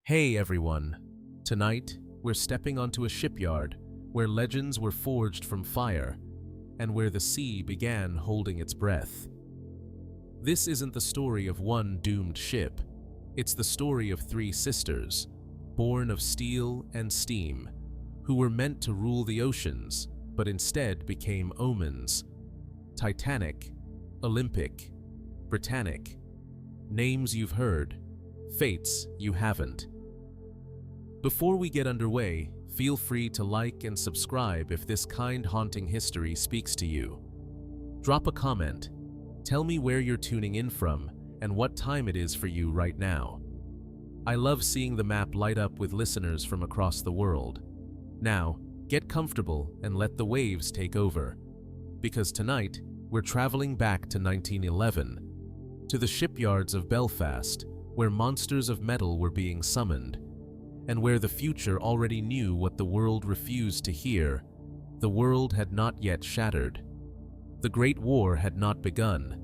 Hey everyone! Tonight, we're stepping onto a shipyard where legends were forged from fire and where the sea began holding its breath. This isn't the story of one doomed ship. It's the story of three sisters, born of steel and steam, who were meant to rule the oceans, but instead became omens. Titanic, Olympic, Britannic. Names you've heard, fates you haven't. Before we get underway, feel free to like and subscribe if this kind haunting history speaks to you. Drop a comment. Tell me where you're tuning in from and what time it is for you right now. I love seeing the map light up with listeners from across the world. Now, get comfortable and let the waves take over. Because tonight, we're traveling back to 1911, to the shipyards of Belfast, where monsters of metal were being summoned, and where the future already knew what the world refused to hear. The world had not yet shattered. The Great War had not begun.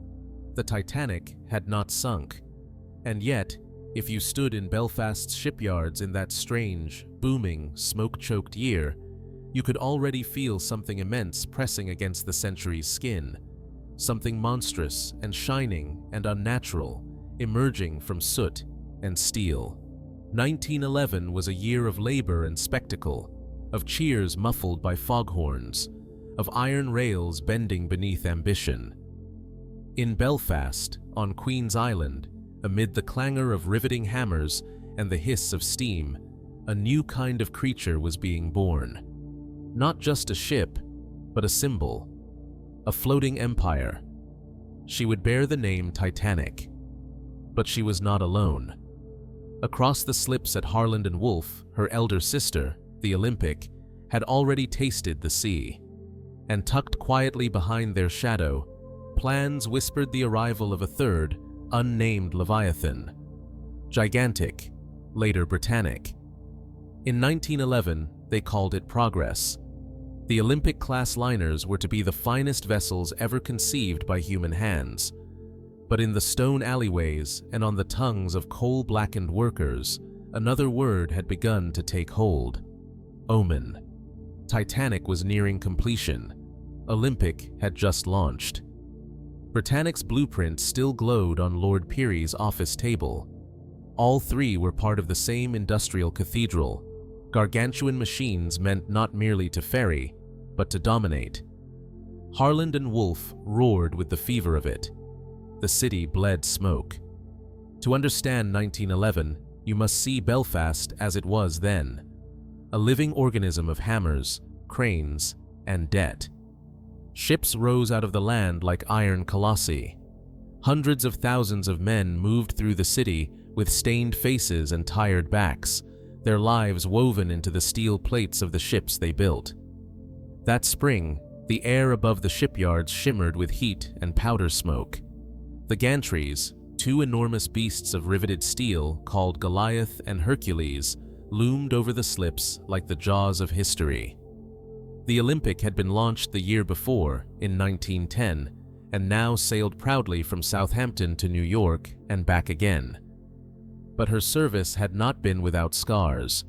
The Titanic had not sunk. And yet, if you stood in Belfast's shipyards in that strange, booming, smoke-choked year, you could already feel something immense pressing against the century's skin, something monstrous and shining and unnatural, emerging from soot and steel. 1911 was a year of labor and spectacle, of cheers muffled by foghorns, of iron rails bending beneath ambition. In Belfast, on Queen's Island, amid the clangor of riveting hammers and the hiss of steam, a new kind of creature was being born. Not just a ship, but a symbol, a floating empire. She would bear the name Titanic. But she was not alone. Across the slips at Harland Wolff, her elder sister, the Olympic, had already tasted the sea. And tucked quietly behind their shadow, plans whispered the arrival of a third, unnamed Leviathan. Gigantic, later Britannic. In 1911, they called it Progress. The Olympic-class liners were to be the finest vessels ever conceived by human hands. But in the stone alleyways and on the tongues of coal-blackened workers, another word had begun to take hold. Omen. Titanic was nearing completion. Olympic had just launched. Britannic's blueprint still glowed on Lord Peary's office table. All three were part of the same industrial cathedral. Gargantuan machines meant not merely to ferry, but to dominate. Harland and Wolff roared with the fever of it. The city bled smoke. To understand 1911, you must see Belfast as it was then. A living organism of hammers, cranes, and debt. Ships rose out of the land like iron colossi. Hundreds of thousands of men moved through the city with stained faces and tired backs, their lives woven into the steel plates of the ships they built. That spring, the air above the shipyards shimmered with heat and powder smoke. The gantries, two enormous beasts of riveted steel called Goliath and Hercules, loomed over the slips like the jaws of history. The Olympic had been launched the year before, in 1910, and now sailed proudly from Southampton to New York and back again. But her service had not been without scars.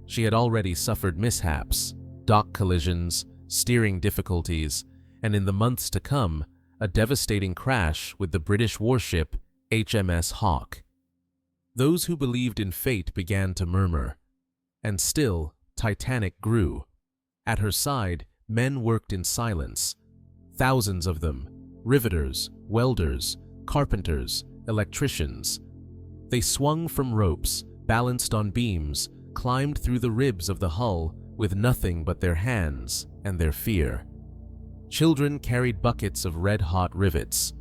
She had already suffered mishaps, dock collisions, steering difficulties, and in the months to come, a devastating crash with the British warship HMS Hawke. Those who believed in fate began to murmur. And still, Titanic grew. At her side, men worked in silence. Thousands of them, riveters, welders, carpenters, electricians. They swung from ropes, balanced on beams, climbed through the ribs of the hull with nothing but their hands and their fear. Children carried buckets of red-hot rivets.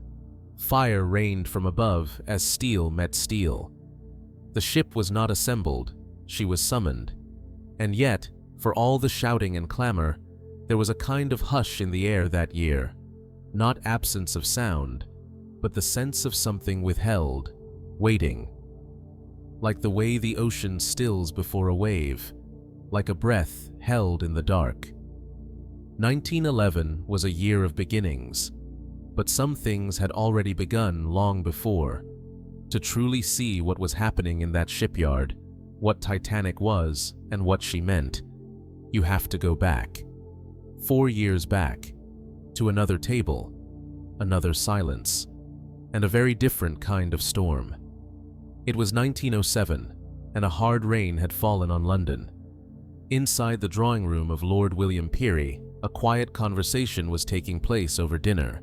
Fire rained from above as steel met steel. The ship was not assembled, she was summoned. And yet, for all the shouting and clamor, there was a kind of hush in the air that year. Not absence of sound, but the sense of something withheld, waiting. Like the way the ocean stills before a wave, like a breath held in the dark. 1911 was a year of beginnings, but some things had already begun long before. To truly see what was happening in that shipyard, what Titanic was and what she meant, you have to go back. 4 years back, to another table, another silence, and a very different kind of storm. It was 1907, and a hard rain had fallen on London. Inside the drawing room of Lord William Peary, a quiet conversation was taking place over dinner.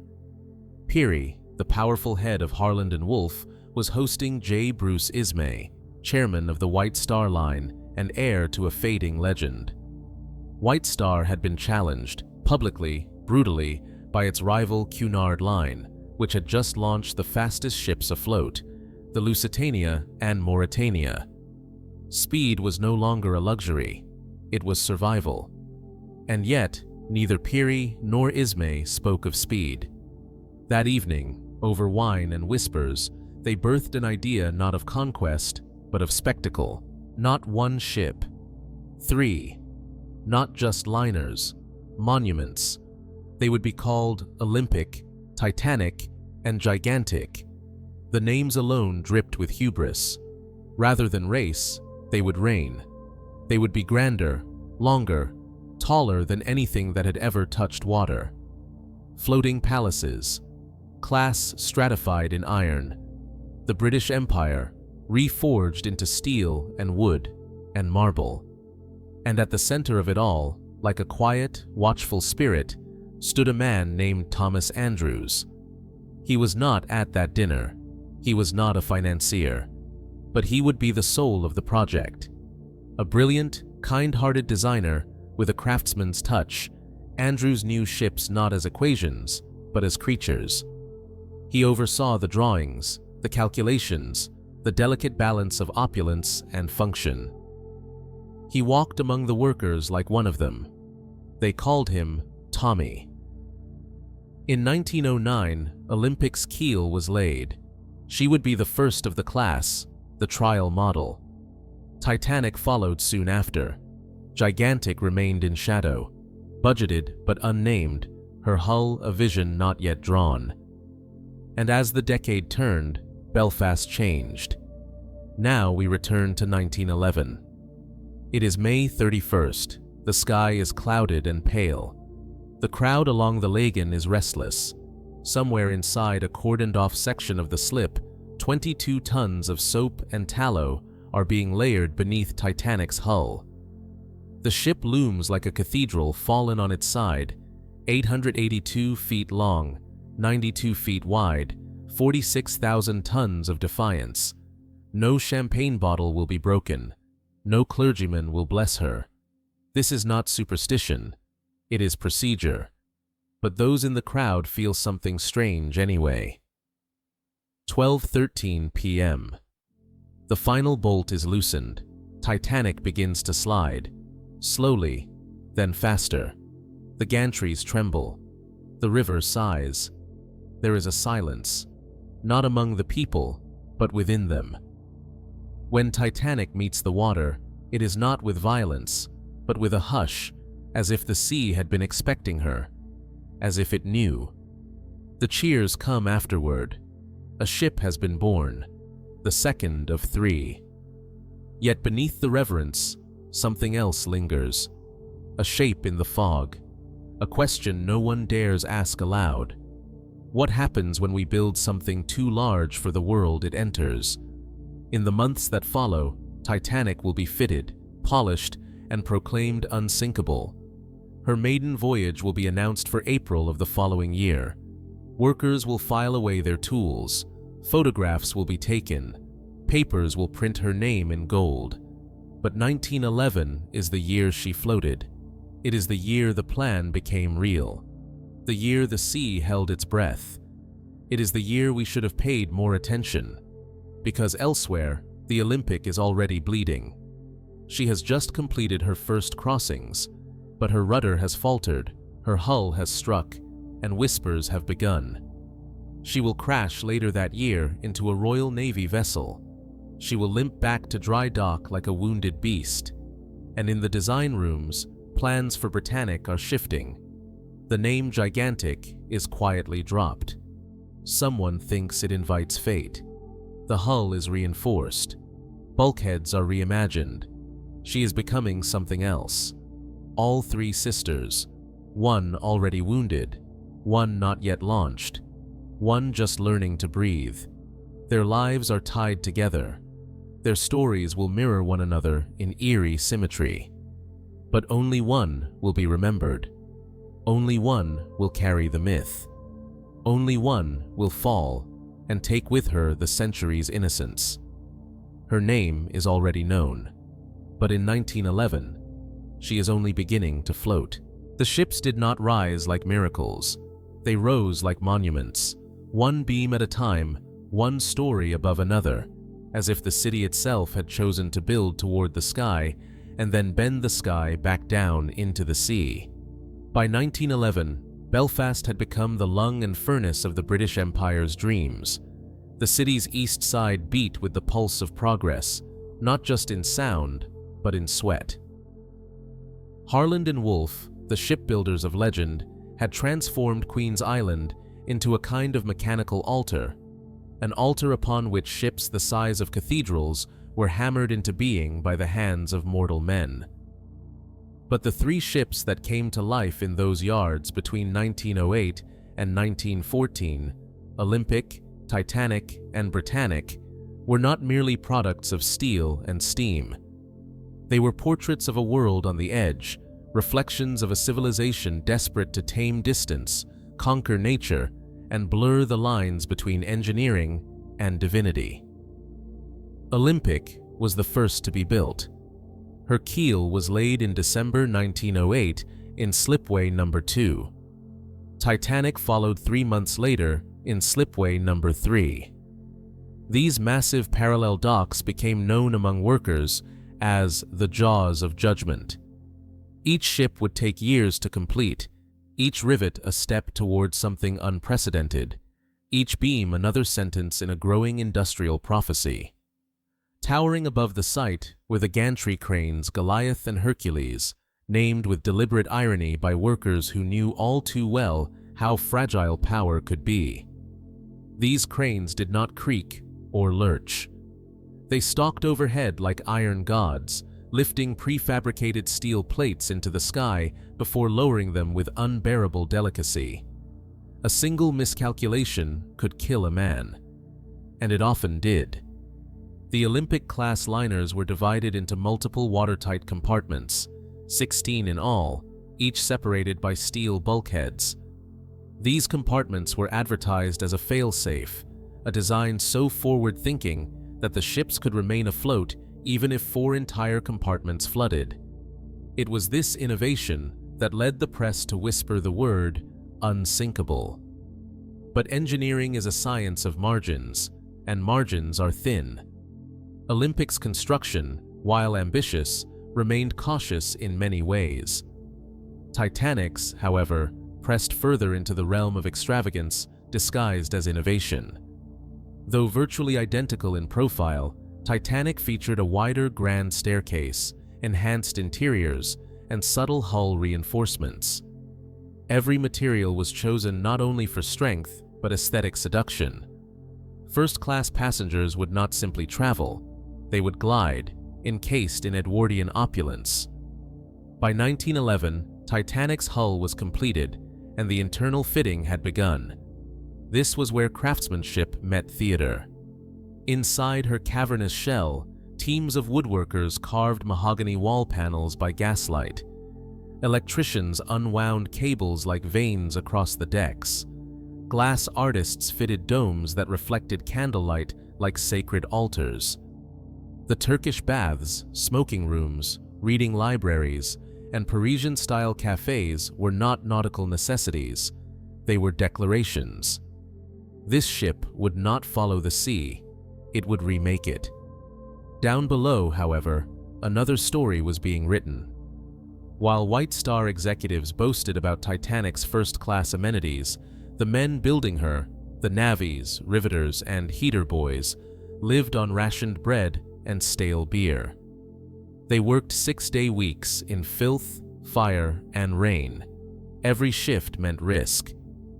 Peary, the powerful head of Harland Wolff, was hosting J. Bruce Ismay, chairman of the White Star Line and heir to a fading legend. White Star had been challenged, publicly, brutally, by its rival Cunard Line, which had just launched the fastest ships afloat, the Lusitania and Mauretania. Speed was no longer a luxury, it was survival. And yet, neither Peary nor Ismay spoke of speed. That evening, over wine and whispers, they birthed an idea not of conquest, but of spectacle. Not one ship. 3. Not just liners, monuments. They would be called Olympic, Titanic, and Gigantic. The names alone dripped with hubris. Rather than race, they would reign. They would be grander, longer, taller than anything that had ever touched water. Floating palaces, class stratified in iron. The British Empire, reforged into steel and wood and marble. And at the center of it all, like a quiet, watchful spirit, stood a man named Thomas Andrews. He was not at that dinner. He was not a financier. But he would be the soul of the project. A brilliant, kind-hearted designer with a craftsman's touch, Andrews knew ships not as equations, but as creatures. He oversaw the drawings, the calculations, the delicate balance of opulence and function. He walked among the workers like one of them. They called him Tommy. In 1909, Olympic's keel was laid. She would be the first of the class, the trial model. Titanic followed soon after. Gigantic remained in shadow, budgeted but unnamed, her hull a vision not yet drawn. And as the decade turned, Belfast changed. Now we return to 1911. It is May 31st. The sky is clouded and pale. The crowd along the Lagan is restless. Somewhere inside a cordoned-off section of the slip, 22 tons of soap and tallow are being layered beneath Titanic's hull. The ship looms like a cathedral fallen on its side, 882 feet long, 92 feet wide, 46,000 tons of defiance. No champagne bottle will be broken. No clergyman will bless her. This is not superstition. It is procedure. But those in the crowd feel something strange anyway. 12:13 p.m. The final bolt is loosened. Titanic begins to slide. Slowly, then faster. The gantries tremble. The river sighs. There is a silence, not among the people, but within them. When Titanic meets the water, it is not with violence, but with a hush, as if the sea had been expecting her, as if it knew. The cheers come afterward. A ship has been born, the second of 3. Yet beneath the reverence, something else lingers. A shape in the fog, a question no one dares ask aloud. What happens when we build something too large for the world it enters? In the months that follow, Titanic will be fitted, polished, and proclaimed unsinkable. Her maiden voyage will be announced for April of the following year. Workers will file away their tools. Photographs will be taken. Papers will print her name in gold. But 1911 is the year she floated. It is the year the plan became real. The year the sea held its breath. It is the year we should have paid more attention. Because elsewhere, the Olympic is already bleeding. She has just completed her first crossings, but her rudder has faltered, her hull has struck, and whispers have begun. She will crash later that year into a Royal Navy vessel. She will limp back to dry dock like a wounded beast. And in the design rooms, plans for Britannic are shifting. The name Gigantic is quietly dropped. Someone thinks it invites fate. The hull is reinforced. Bulkheads are reimagined. She is becoming something else. All three sisters, one already wounded, one not yet launched, one just learning to breathe. Their lives are tied together. Their stories will mirror one another in eerie symmetry. But only one will be remembered. Only one will carry the myth. Only one will fall and take with her the century's innocence. Her name is already known, but in 1911, she is only beginning to float. The ships did not rise like miracles. They rose like monuments, one beam at a time, one story above another, as if the city itself had chosen to build toward the sky and then bend the sky back down into the sea. By 1911, Belfast had become the lung and furnace of the British Empire's dreams. The city's east side beat with the pulse of progress, not just in sound, but in sweat. Harland and Wolff, the shipbuilders of legend, had transformed Queen's Island into a kind of mechanical altar, an altar upon which ships the size of cathedrals were hammered into being by the hands of mortal men. But the three ships that came to life in those yards between 1908 and 1914, Olympic, Titanic, and Britannic, were not merely products of steel and steam. They were portraits of a world on the edge, reflections of a civilization desperate to tame distance, conquer nature, and blur the lines between engineering and divinity. Olympic was the first to be built. Her keel was laid in December 1908 in slipway number 2. Titanic followed 3 months later in slipway number 3. These massive parallel docks became known among workers as the Jaws of Judgment. Each ship would take years to complete, each rivet a step towards something unprecedented, each beam another sentence in a growing industrial prophecy. Towering above the site were the gantry cranes Goliath and Hercules, named with deliberate irony by workers who knew all too well how fragile power could be. These cranes did not creak or lurch. They stalked overhead like iron gods, lifting prefabricated steel plates into the sky before lowering them with unbearable delicacy. A single miscalculation could kill a man, and it often did. The Olympic-class liners were divided into multiple watertight compartments, 16 in all, each separated by steel bulkheads. These compartments were advertised as a fail-safe, a design so forward-thinking that the ships could remain afloat even if 4 entire compartments flooded. It was this innovation that led the press to whisper the word unsinkable. But engineering is a science of margins, and margins are thin. Olympic's construction, while ambitious, remained cautious in many ways. Titanic's, however, pressed further into the realm of extravagance disguised as innovation. Though virtually identical in profile, Titanic featured a wider grand staircase, enhanced interiors, and subtle hull reinforcements. Every material was chosen not only for strength, but aesthetic seduction. First-class passengers would not simply travel, they would glide, encased in Edwardian opulence. By 1911, Titanic's hull was completed, and the internal fitting had begun. This was where craftsmanship met theater. Inside her cavernous shell, teams of woodworkers carved mahogany wall panels by gaslight. Electricians unwound cables like veins across the decks. Glass artists fitted domes that reflected candlelight like sacred altars. The Turkish baths, smoking rooms, reading libraries, and Parisian-style cafes were not nautical necessities. They were declarations. This ship would not follow the sea. It would remake it. Down below, however, another story was being written. While White Star executives boasted about Titanic's first-class amenities, the men building her, the navvies, riveters, and heater boys, lived on rationed bread and stale beer. They worked 6-day weeks in filth, fire, and rain. Every shift meant risk.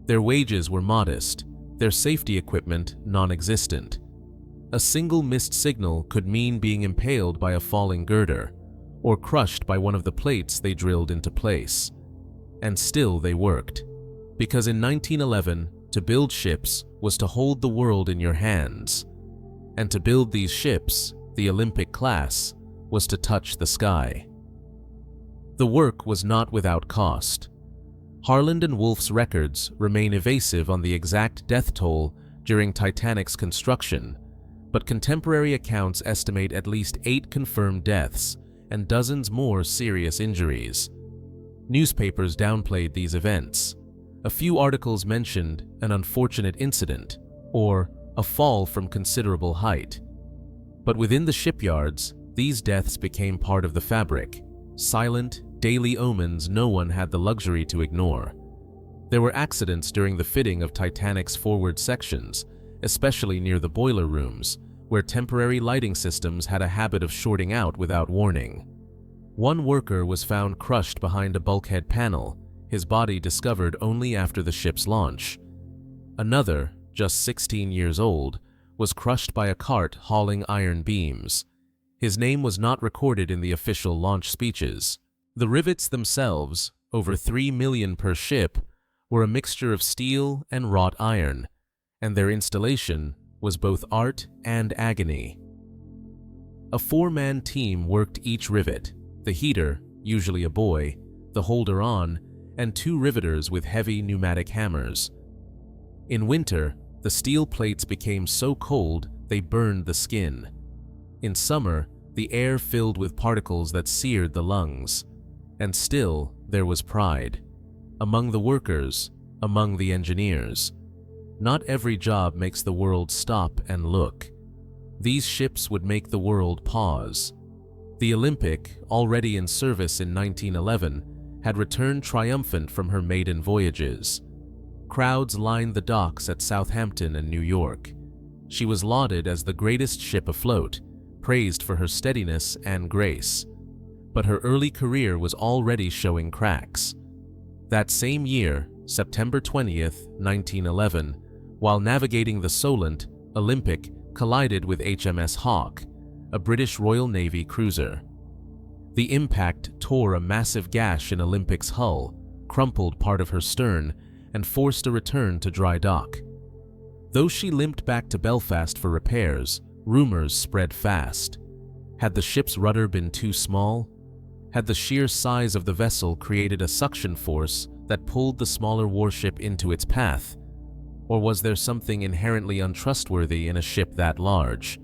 Their wages were modest, their safety equipment non-existent. A single missed signal could mean being impaled by a falling girder, or crushed by one of the plates they drilled into place. And still they worked. Because in 1911, to build ships was to hold the world in your hands. And to build these ships, the Olympic class, was to touch the sky. The work was not without cost. Harland and Wolff's records remain evasive on the exact death toll during Titanic's construction, but contemporary accounts estimate at least 8 confirmed deaths and dozens more serious injuries. Newspapers downplayed these events. A few articles mentioned an unfortunate incident or a fall from considerable height. But within the shipyards, these deaths became part of the fabric, silent, daily omens no one had the luxury to ignore. There were accidents during the fitting of Titanic's forward sections, especially near the boiler rooms, where temporary lighting systems had a habit of shorting out without warning. One worker was found crushed behind a bulkhead panel, his body discovered only after the ship's launch. Another, just 16 years old, was crushed by a cart hauling iron beams. His name was not recorded in the official launch speeches. The rivets themselves, over 3 million per ship, were a mixture of steel and wrought iron, and their installation was both art and agony. A 4-man team worked each rivet, the heater, usually a boy, the holder-on, and 2 riveters with heavy pneumatic hammers. In winter, the steel plates became so cold they burned the skin. In summer, the air filled with particles that seared the lungs. And still, there was pride. Among the workers, among the engineers. Not every job makes the world stop and look. These ships would make the world pause. The Olympic, already in service in 1911, had returned triumphant from her maiden voyages. Crowds lined the docks at Southampton and New York. She was lauded as the greatest ship afloat, praised for her steadiness and grace. But her early career was already showing cracks. That same year, September 20th, 1911, while navigating the Solent, Olympic collided with HMS Hawke, a British Royal Navy cruiser. The impact tore a massive gash in Olympic's hull, crumpled part of her stern, and forced a return to dry dock. Though she limped back to Belfast for repairs, rumors spread fast. Had the ship's rudder been too small? Had the sheer size of the vessel created a suction force that pulled the smaller warship into its path? Or was there something inherently untrustworthy in a ship that large?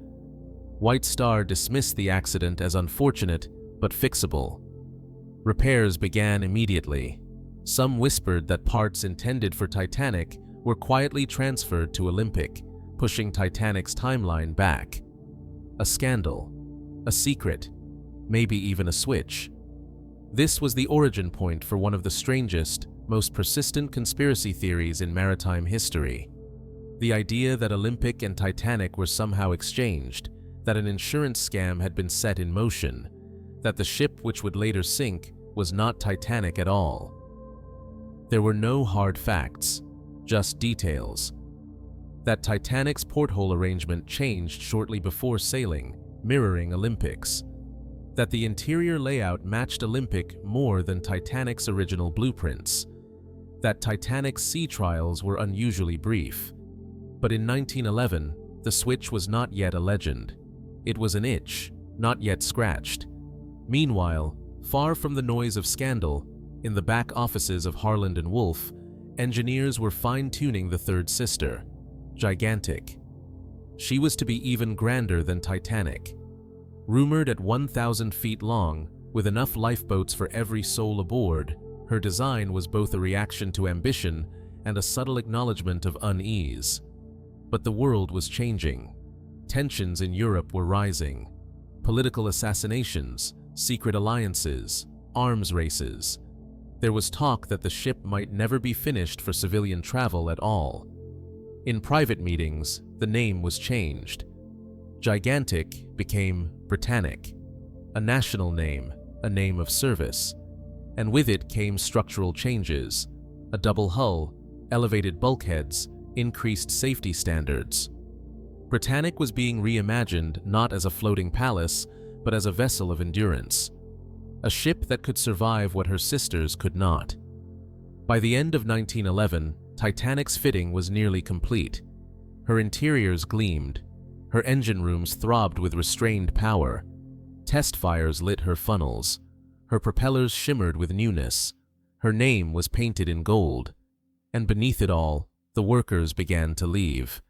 White Star dismissed the accident as unfortunate but fixable. Repairs began immediately. Some whispered that parts intended for Titanic were quietly transferred to Olympic, pushing Titanic's timeline back. A scandal, a secret, maybe even a switch. This was the origin point for one of the strangest, most persistent conspiracy theories in maritime history. The idea that Olympic and Titanic were somehow exchanged, that an insurance scam had been set in motion, that the ship which would later sink was not Titanic at all. There were no hard facts, just details. That Titanic's porthole arrangement changed shortly before sailing, mirroring Olympic's. That the interior layout matched Olympic more than Titanic's original blueprints. That Titanic's sea trials were unusually brief. But in 1911, the switch was not yet a legend. It was an itch, not yet scratched. Meanwhile, far from the noise of scandal, in the back offices of Harland and Wolff, engineers were fine-tuning the third sister, Gigantic. She was to be even grander than Titanic. Rumored at 1,000 feet long, with enough lifeboats for every soul aboard, her design was both a reaction to ambition and a subtle acknowledgement of unease. But the world was changing. Tensions in Europe were rising. Political assassinations, secret alliances, arms races. There was talk that the ship might never be finished for civilian travel at all. In private meetings, the name was changed. Gigantic became Britannic, a national name, a name of service. And with it came structural changes, a double hull, elevated bulkheads, increased safety standards. Britannic was being reimagined not as a floating palace, but as a vessel of endurance. A ship that could survive what her sisters could not. By the end of 1911, Titanic's fitting was nearly complete. Her interiors gleamed. Her engine rooms throbbed with restrained power. Test fires lit her funnels. Her propellers shimmered with newness. Her name was painted in gold. And beneath it all, the workers began to leave.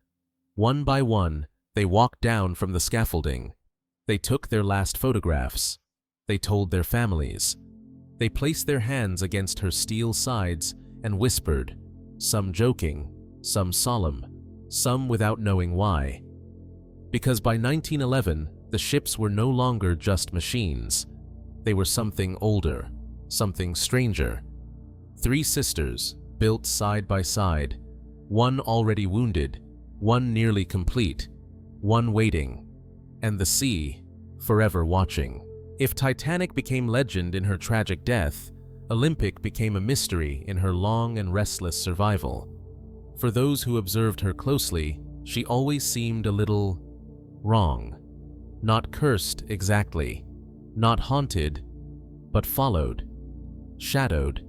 One by one, they walked down from the scaffolding. They took their last photographs. They told their families. They placed their hands against her steel sides and whispered, some joking, some solemn, some without knowing why. Because by 1911, the ships were no longer just machines. They were something older, something stranger. 3 sisters, built side by side, one already wounded, one nearly complete, one waiting, and the sea, forever watching. If Titanic became legend in her tragic death, Olympic became a mystery in her long and restless survival. For those who observed her closely, she always seemed a little wrong. Not cursed exactly, not haunted, but followed, shadowed,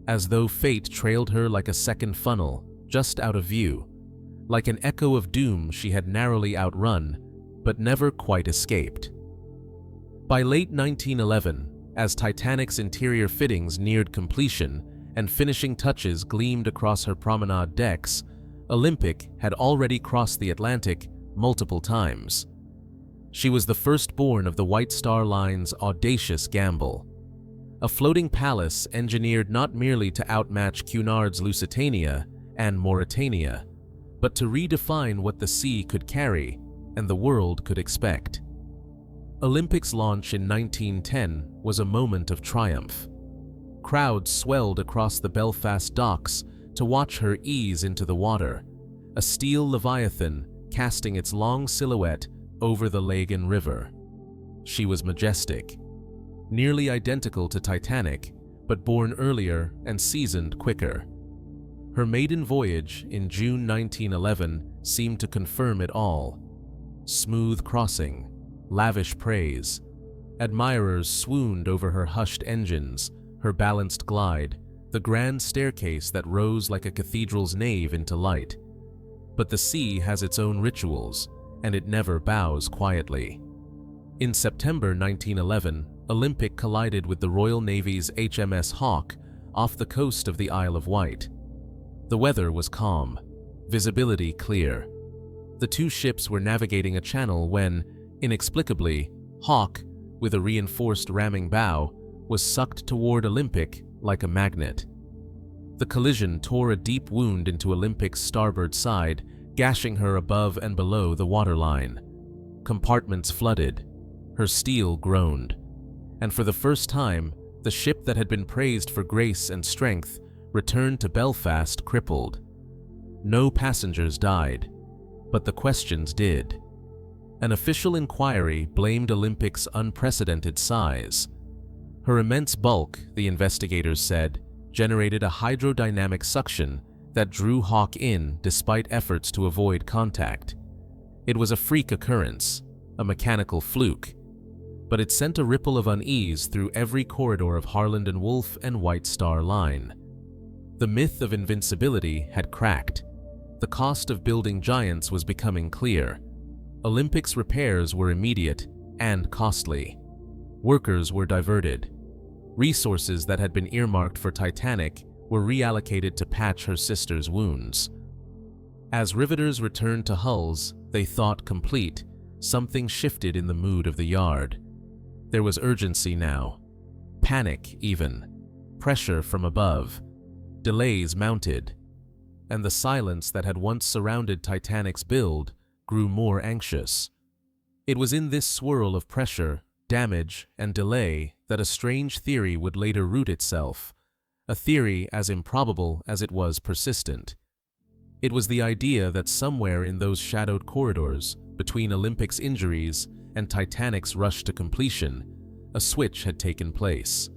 as though fate trailed her like a second funnel, just out of view, like an echo of doom she had narrowly outrun, but never quite escaped. By late 1911, as Titanic's interior fittings neared completion and finishing touches gleamed across her promenade decks, Olympic had already crossed the Atlantic multiple times. She was the firstborn of the White Star Line's audacious gamble. A floating palace engineered not merely to outmatch Cunard's Lusitania and Mauretania, but to redefine what the sea could carry and the world could expect. Olympic's launch in 1910 was a moment of triumph. Crowds swelled across the Belfast docks to watch her ease into the water, a steel leviathan casting its long silhouette over the Lagan River. She was majestic, nearly identical to Titanic, but born earlier and seasoned quicker. Her maiden voyage in June 1911 seemed to confirm it all. Smooth crossing, lavish praise. Admirers swooned over her hushed engines, her balanced glide, the grand staircase that rose like a cathedral's nave into light. But the sea has its own rituals, and it never bows quietly. In September 1911, Olympic collided with the Royal Navy's HMS Hawke off the coast of the Isle of Wight. The weather was calm, visibility clear. The two ships were navigating a channel when, inexplicably, Hawke, with a reinforced ramming bow, was sucked toward Olympic like a magnet. The collision tore a deep wound into Olympic's starboard side, gashing her above and below the waterline. Compartments flooded. Her steel groaned. And for the first time, the ship that had been praised for grace and strength returned to Belfast crippled. No passengers died, but the questions did. An official inquiry blamed Olympic's unprecedented size. Her immense bulk, the investigators said, generated a hydrodynamic suction that drew Hawke in despite efforts to avoid contact. It was a freak occurrence, a mechanical fluke, but it sent a ripple of unease through every corridor of Harland Wolff and White Star Line. The myth of invincibility had cracked. The cost of building giants was becoming clear. Olympic's repairs were immediate and costly. Workers were diverted. Resources that had been earmarked for Titanic were reallocated to patch her sister's wounds. As riveters returned to hulls, they thought complete, something shifted in the mood of the yard. There was urgency now. Panic, even. Pressure from above. Delays mounted. And the silence that had once surrounded Titanic's build grew more anxious. It was in this swirl of pressure, damage, and delay that a strange theory would later root itself, a theory as improbable as it was persistent. It was the idea that somewhere in those shadowed corridors, between Olympic's injuries and Titanic's rush to completion, a switch had taken place.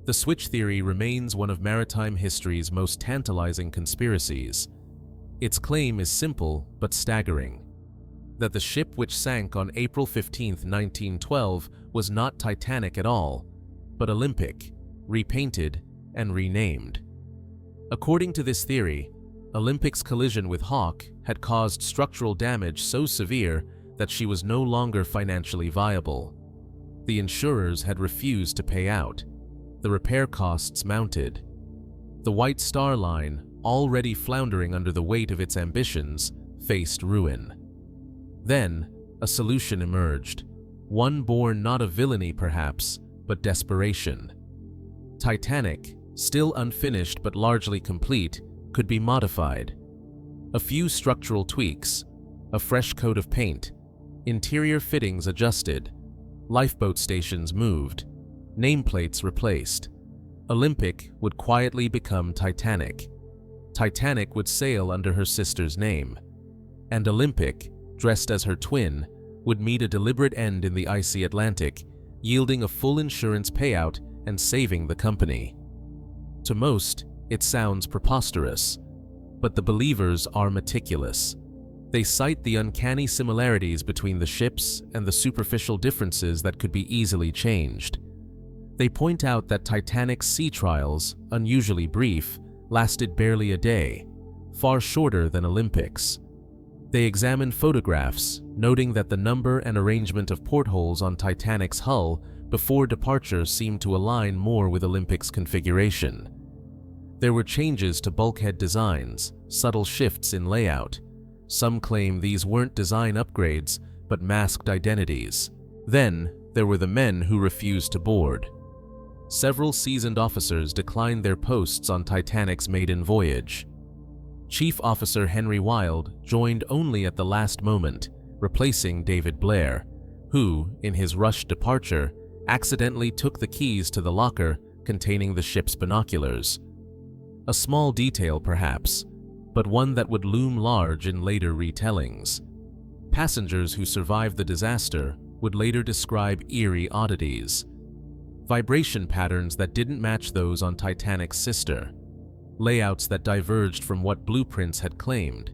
The switch theory remains one of maritime history's most tantalizing conspiracies. Its claim is simple but staggering. that the ship which sank on April 15, 1912 was not Titanic at all, but Olympic, repainted and renamed. According to this theory, Olympic's collision with Hawke had caused structural damage so severe that she was no longer financially viable. The insurers had refused to pay out. The repair costs mounted. The White Star Line, already floundering under the weight of its ambitions, faced ruin. Then, a solution emerged, one born not of villainy perhaps, but desperation. Titanic, still unfinished but largely complete, could be modified. A few structural tweaks, a fresh coat of paint, interior fittings adjusted, lifeboat stations moved, nameplates replaced. Olympic would quietly become Titanic. Titanic would sail under her sister's name. And Olympic, dressed as her twin, would meet a deliberate end in the icy Atlantic, yielding a full insurance payout and saving the company. To most, it sounds preposterous, but the believers are meticulous. They cite the uncanny similarities between the ships and the superficial differences that could be easily changed. They point out that Titanic's sea trials, unusually brief, lasted barely a day, far shorter than Olympic's. They examine photographs, noting that the number and arrangement of portholes on Titanic's hull before departure seemed to align more with Olympic's configuration. There were changes to bulkhead designs, subtle shifts in layout. Some claim these weren't design upgrades, but masked identities. Then, there were the men who refused to board. Several seasoned officers declined their posts on Titanic's maiden voyage. Chief Officer Henry Wilde joined only at the last moment, replacing David Blair, who, in his rushed departure, accidentally took the keys to the locker containing the ship's binoculars. A small detail, perhaps, but one that would loom large in later retellings. Passengers who survived the disaster would later describe eerie oddities. Vibration patterns that didn't match those on Titanic's sister. Layouts that diverged from what blueprints had claimed.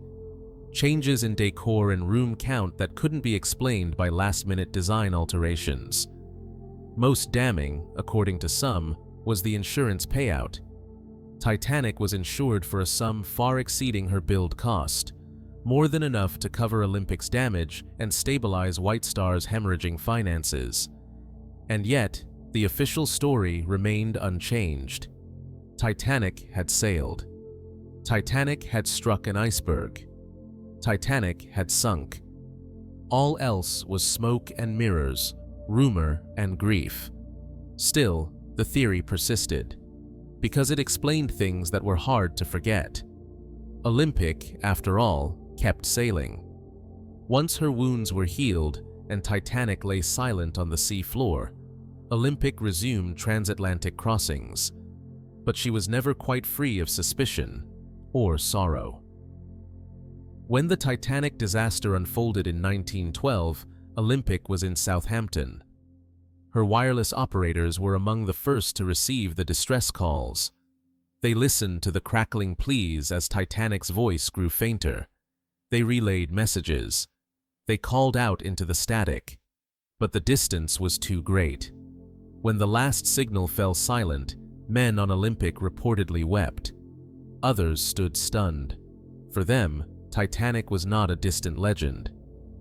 Changes in decor and room count that couldn't be explained by last-minute design alterations. Most damning, according to some, was the insurance payout. Titanic was insured for a sum far exceeding her build cost, more than enough to cover Olympic's damage and stabilize White Star's hemorrhaging finances. And yet, the official story remained unchanged. Titanic had sailed. Titanic had struck an iceberg. Titanic had sunk. All else was smoke and mirrors, rumor and grief. Still, the theory persisted, because it explained things that were hard to forget. Olympic, after all, kept sailing. Once her wounds were healed and Titanic lay silent on the sea floor, Olympic resumed transatlantic crossings. But she was never quite free of suspicion or sorrow. When the Titanic disaster unfolded in 1912, Olympic was in Southampton. Her wireless operators were among the first to receive the distress calls. They listened to the crackling pleas as Titanic's voice grew fainter. They relayed messages. They called out into the static. But the distance was too great. When the last signal fell silent, men on Olympic reportedly wept. Others stood stunned. For them, Titanic was not a distant legend.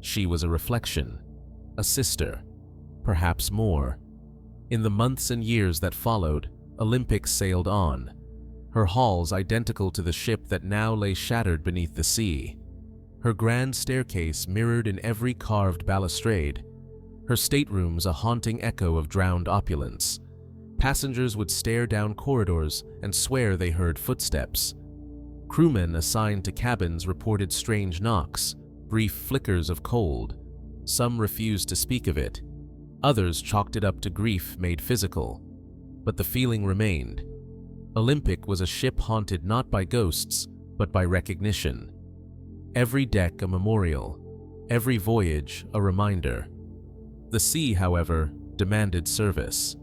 She was a reflection, a sister, perhaps more. In the months and years that followed, Olympic sailed on, her hulls identical to the ship that now lay shattered beneath the sea. Her grand staircase mirrored in every carved balustrade, her staterooms a haunting echo of drowned opulence. Passengers would stare down corridors and swear they heard footsteps. Crewmen assigned to cabins reported strange knocks, brief flickers of cold. Some refused to speak of it. Others chalked it up to grief made physical. But the feeling remained. Olympic was a ship haunted not by ghosts, but by recognition. Every deck a memorial, every voyage a reminder. The sea, however, demanded service.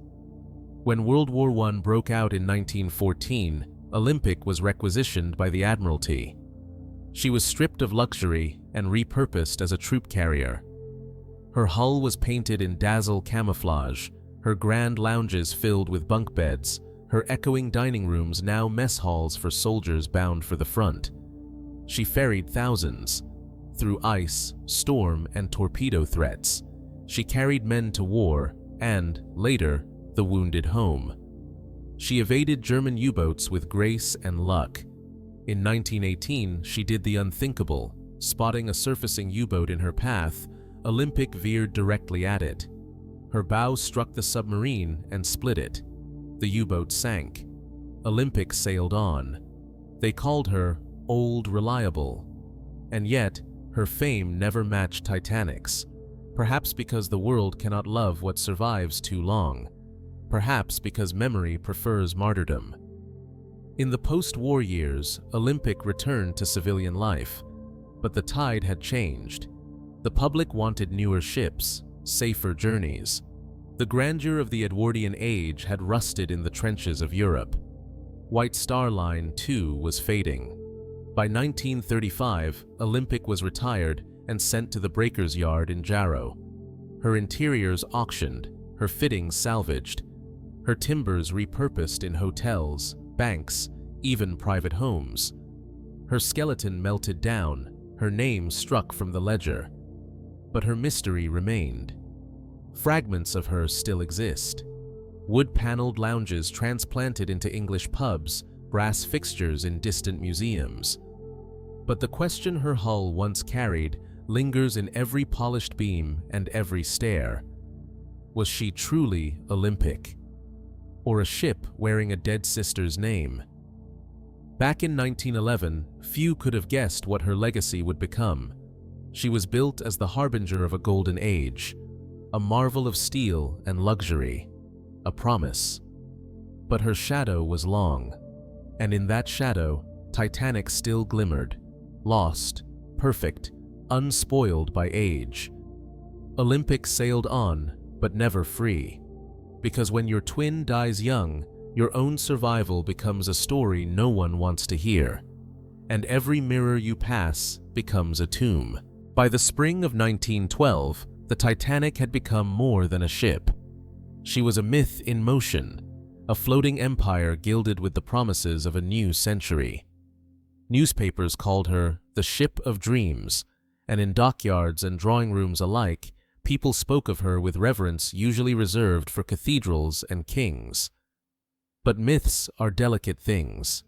When World War I broke out in 1914, Olympic was requisitioned by the Admiralty. She was stripped of luxury and repurposed as a troop carrier. Her hull was painted in dazzle camouflage, her grand lounges filled with bunk beds, her echoing dining rooms now mess halls for soldiers bound for the front. She ferried thousands. Through ice, storm, and torpedo threats, she carried men to war and, later, the wounded home. She evaded German U-boats with grace and luck. In 1918, she did the unthinkable. Spotting a surfacing U-boat in her path, Olympic veered directly at it. Her bow struck the submarine and split it. The U-boat sank. Olympic sailed on. They called her Old Reliable. And yet, her fame never matched Titanic's. Perhaps because the world cannot love what survives too long. Perhaps because memory prefers martyrdom. In the post-war years, Olympic returned to civilian life, but the tide had changed. The public wanted newer ships, safer journeys. The grandeur of the Edwardian age had rusted in the trenches of Europe. White Star Line, too, was fading. By 1935, Olympic was retired and sent to the breaker's yard in Jarrow. Her interiors auctioned, her fittings salvaged, her timbers repurposed in hotels, banks, even private homes. Her skeleton melted down, her name struck from the ledger. But her mystery remained. Fragments of her still exist. Wood-paneled lounges transplanted into English pubs, brass fixtures in distant museums. But the question her hull once carried lingers in every polished beam and every stair. Was she truly Olympic? Or a ship wearing a dead sister's name? Back in 1911, few could have guessed what her legacy would become. She was built as the harbinger of a golden age, a marvel of steel and luxury, a promise. But her shadow was long, and in that shadow, Titanic still glimmered, lost, perfect, unspoiled by age. Olympic sailed on, but never free. Because when your twin dies young, your own survival becomes a story no one wants to hear. And every mirror you pass becomes a tomb. By the spring of 1912, the Titanic had become more than a ship. She was a myth in motion, a floating empire gilded with the promises of a new century. Newspapers called her the Ship of Dreams, and in dockyards and drawing rooms alike, people spoke of her with reverence usually reserved for cathedrals and kings. But myths are delicate things.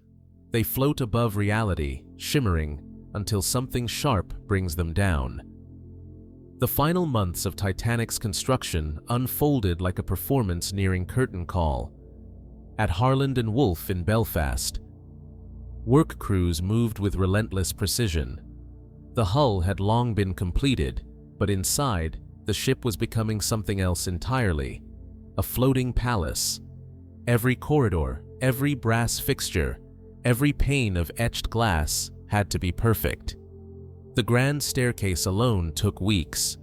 They float above reality, shimmering, until something sharp brings them down. The final months of Titanic's construction unfolded like a performance nearing curtain call. At Harland and Wolff in Belfast, work crews moved with relentless precision. The hull had long been completed, but inside, the ship was becoming something else entirely, a floating palace. Every corridor, every brass fixture, every pane of etched glass had to be perfect. The grand staircase alone took weeks.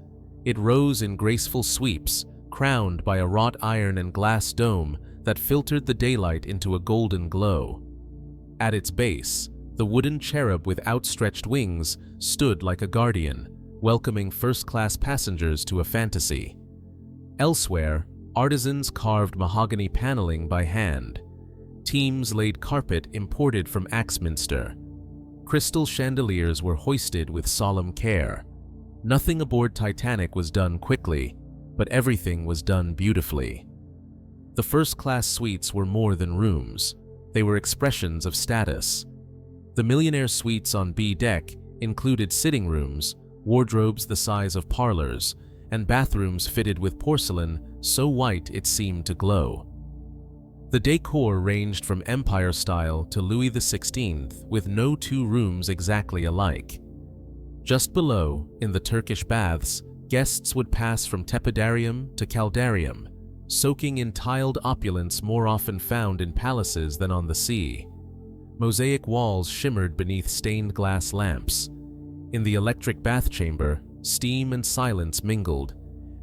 It rose in graceful sweeps, crowned by a wrought iron and glass dome that filtered the daylight into a golden glow. At its base, the wooden cherub with outstretched wings stood like a guardian, welcoming first-class passengers to a fantasy. Elsewhere, artisans carved mahogany paneling by hand. Teams laid carpet imported from Axminster. Crystal chandeliers were hoisted with solemn care. Nothing aboard Titanic was done quickly, but everything was done beautifully. The first-class suites were more than rooms. They were expressions of status. The millionaire suites on B deck included sitting rooms, wardrobes the size of parlors, and bathrooms fitted with porcelain so white it seemed to glow. The decor ranged from Empire style to Louis XVI, with no two rooms exactly alike. Just below, in the Turkish baths, guests would pass from tepidarium to caldarium, soaking in tiled opulence more often found in palaces than on the sea. Mosaic walls shimmered beneath stained glass lamps. In the electric bath chamber, steam and silence mingled,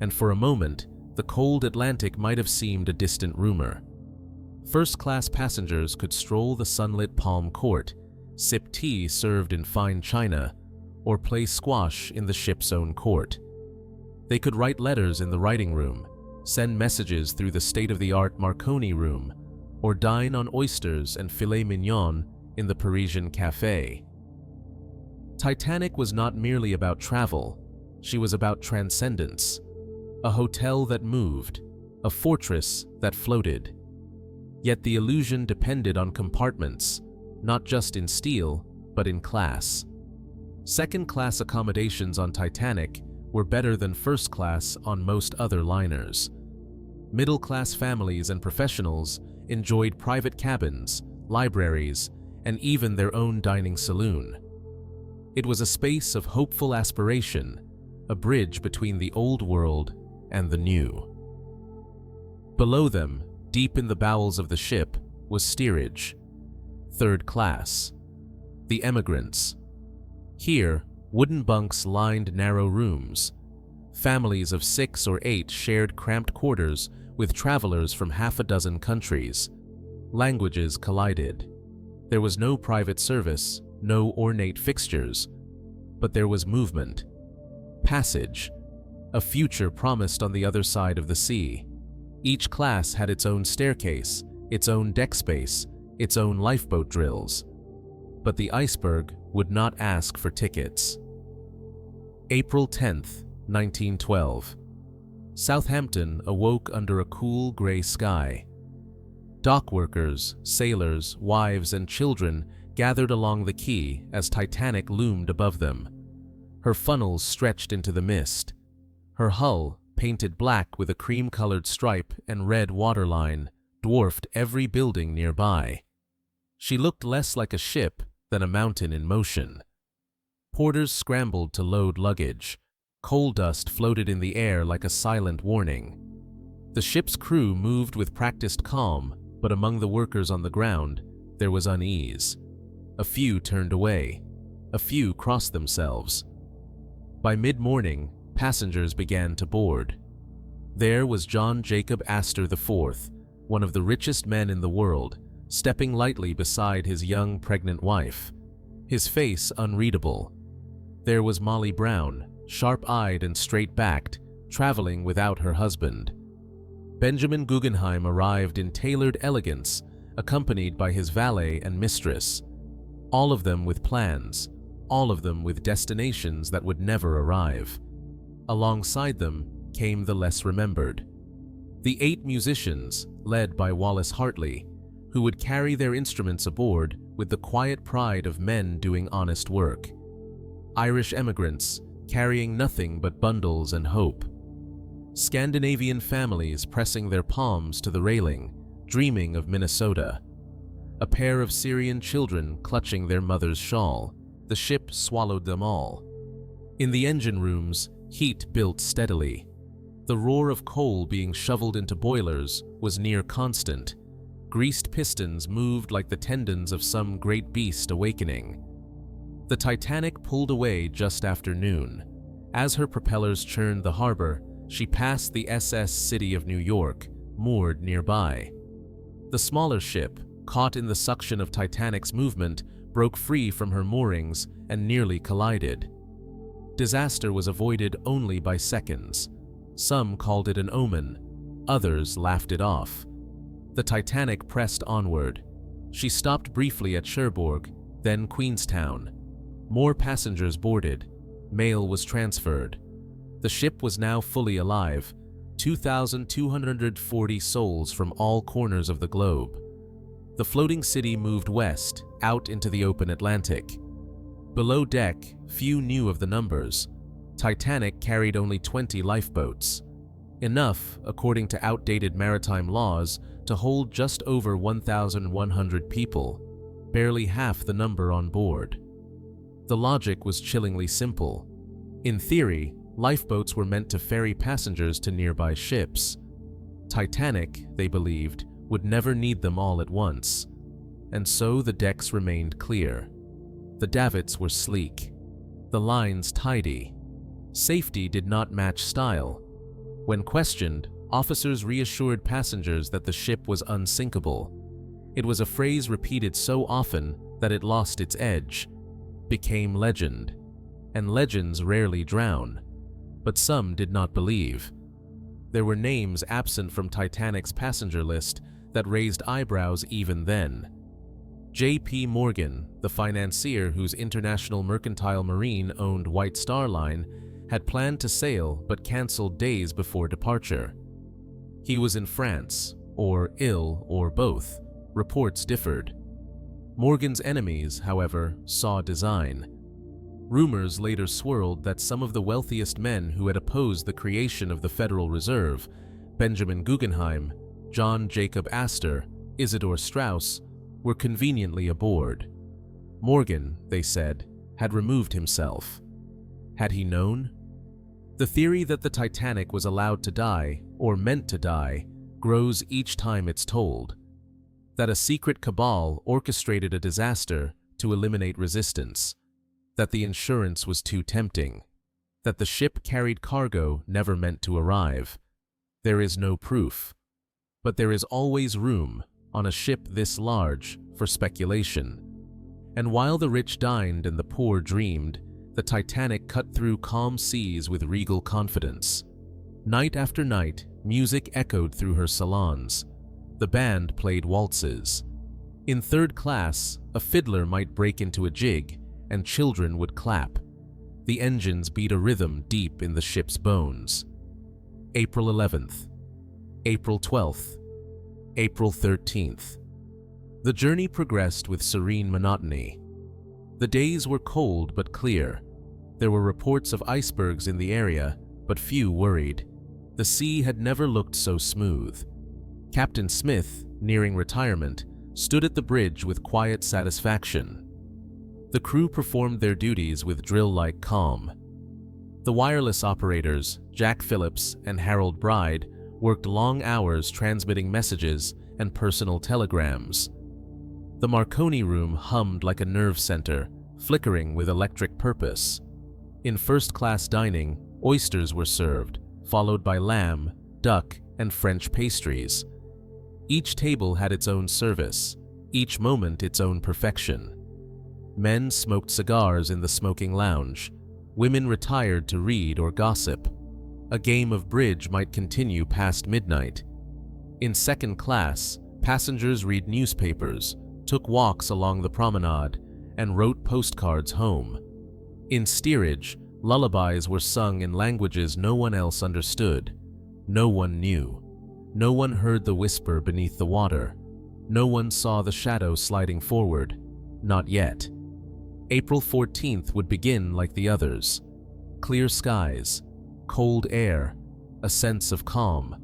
and for a moment, the cold Atlantic might have seemed a distant rumor. First-class passengers could stroll the sunlit palm court, sip tea served in fine china, or play squash in the ship's own court. They could write letters in the writing room, send messages through the state-of-the-art Marconi room, or dine on oysters and filet mignon in the Parisian café. Titanic was not merely about travel, she was about transcendence. A hotel that moved, a fortress that floated. Yet the illusion depended on compartments, not just in steel, but in class. Second-class accommodations on Titanic were better than first-class on most other liners. Middle-class families and professionals enjoyed private cabins, libraries, and even their own dining saloon. It was a space of hopeful aspiration, a bridge between the old world and the new. Below them, deep in the bowels of the ship, was steerage, third class, the emigrants. Here, wooden bunks lined narrow rooms. Families of 6 or 8 shared cramped quarters with travelers from half a dozen countries. Languages collided. There was no private service, no ornate fixtures, but there was movement, passage, a future promised on the other side of the sea. Each class had its own staircase, its own deck space, its own lifeboat drills. But the iceberg would not ask for tickets. April 10th, 1912. Southampton awoke under a cool gray sky. Dock workers, sailors, wives, and children gathered along the quay as Titanic loomed above them. Her funnels stretched into the mist. Her hull, painted black with a cream-colored stripe and red waterline, dwarfed every building nearby. She looked less like a ship than a mountain in motion. Porters scrambled to load luggage. Coal dust floated in the air like a silent warning. The ship's crew moved with practiced calm, but among the workers on the ground, there was unease. A few turned away. A few crossed themselves. By mid-morning, passengers began to board. There was John Jacob Astor IV, one of the richest men in the world, stepping lightly beside his young pregnant wife, his face unreadable. There was Molly Brown, sharp-eyed and straight-backed, traveling without her husband. Benjamin Guggenheim arrived in tailored elegance, accompanied by his valet and mistress, all of them with plans, all of them with destinations that would never arrive. Alongside them came the less remembered. The 8 musicians, led by Wallace Hartley, who would carry their instruments aboard with the quiet pride of men doing honest work. Irish emigrants, carrying nothing but bundles and hope. Scandinavian families pressing their palms to the railing, dreaming of Minnesota. A pair of Syrian children clutching their mother's shawl. The ship swallowed them all. In the engine rooms, heat built steadily. The roar of coal being shoveled into boilers was near constant. Greased pistons moved like the tendons of some great beast awakening. The Titanic pulled away just after noon. As her propellers churned the harbor, she passed the SS City of New York, moored nearby. The smaller ship, caught in the suction of Titanic's movement, broke free from her moorings and nearly collided. Disaster was avoided only by seconds. Some called it an omen, others laughed it off. The Titanic pressed onward. She stopped briefly at Cherbourg, then Queenstown. More passengers boarded. Mail was transferred. The ship was now fully alive, 2,240 souls from all corners of the globe. The floating city moved west, out into the open Atlantic. Below deck, few knew of the numbers. Titanic carried only 20 lifeboats. Enough, according to outdated maritime laws, to hold just over 1,100 people, barely half the number on board. The logic was chillingly simple. In theory, lifeboats were meant to ferry passengers to nearby ships. Titanic, they believed, would never need them all at once, and so the decks remained clear. The davits were sleek, the lines tidy. Safety did not match style. When questioned, officers reassured passengers that the ship was unsinkable. It was a phrase repeated so often that it lost its edge, became legend. and legends rarely drown. But some did not believe. There were names absent from Titanic's passenger list that raised eyebrows even then. J.P. Morgan, the financier whose International Mercantile Marine owned White Star Line, had planned to sail but canceled days before departure. He was in France, or ill, or both. Reports differed. Morgan's enemies, however, saw design. Rumors later swirled that some of the wealthiest men who had opposed the creation of the Federal Reserve, Benjamin Guggenheim, John Jacob Astor, Isidor Straus, were conveniently aboard. Morgan, they said, had removed himself. Had he known? The theory that the Titanic was allowed to die, or meant to die, grows each time it's told. That a secret cabal orchestrated a disaster to eliminate resistance. That the insurance was too tempting. That the ship carried cargo never meant to arrive. There is no proof. But there is always room, on a ship this large, for speculation. And while the rich dined and the poor dreamed, the Titanic cut through calm seas with regal confidence. Night after night, music echoed through her salons. The band played waltzes. In third class, a fiddler might break into a jig, and children would clap. The engines beat a rhythm deep in the ship's bones. April 11th, April 12th, April 13th. The journey progressed with serene monotony. The days were cold but clear. There were reports of icebergs in the area, but few worried. The sea had never looked so smooth. Captain Smith, nearing retirement, stood at the bridge with quiet satisfaction. The crew performed their duties with drill-like calm. The wireless operators, Jack Phillips and Harold Bride, worked long hours transmitting messages and personal telegrams. The Marconi room hummed like a nerve center, flickering with electric purpose. In first-class dining, oysters were served, followed by lamb, duck, and French pastries. Each table had its own service, each moment its own perfection. Men smoked cigars in the smoking lounge. Women retired to read or gossip. A game of bridge might continue past midnight. In second class, passengers read newspapers, took walks along the promenade, and wrote postcards home. In steerage, lullabies were sung in languages no one else understood. No one knew. No one heard the whisper beneath the water. No one saw the shadow sliding forward. Not yet. April 14th would begin like the others. Clear skies, cold air, a sense of calm.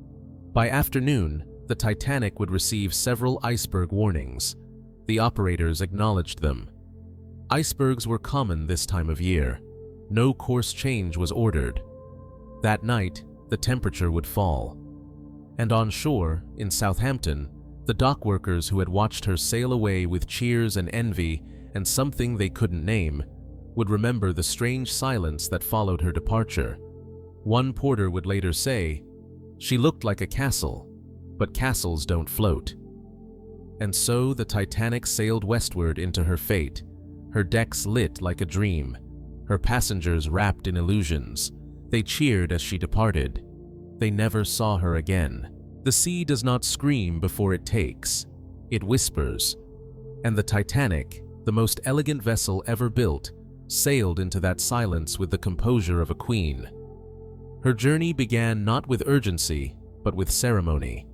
By afternoon, the Titanic would receive several iceberg warnings. The operators acknowledged them. Icebergs were common this time of year. No course change was ordered. That night, the temperature would fall. And on shore, in Southampton, the dock workers who had watched her sail away with cheers and envy and something they couldn't name, would remember the strange silence that followed her departure. One porter would later say, "She looked like a castle, but castles don't float." And so the Titanic sailed westward into her fate, her decks lit like a dream, her passengers wrapped in illusions. They cheered as she departed. They never saw her again. The sea does not scream before it takes. It whispers. And the Titanic, the most elegant vessel ever built, sailed into that silence with the composure of a queen. Her journey began not with urgency, but with ceremony.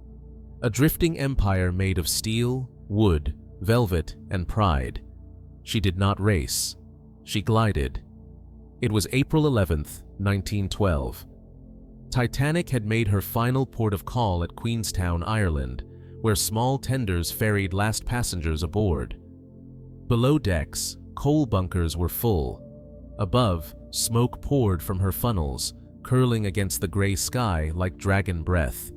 A drifting empire made of steel, wood, velvet, and pride. She did not race. She glided. It was April 11th, 1912. Titanic had made her final port of call at Queenstown, Ireland, where small tenders ferried last passengers aboard. Below decks, coal bunkers were full. Above, smoke poured from her funnels, curling against the gray sky like dragon breath.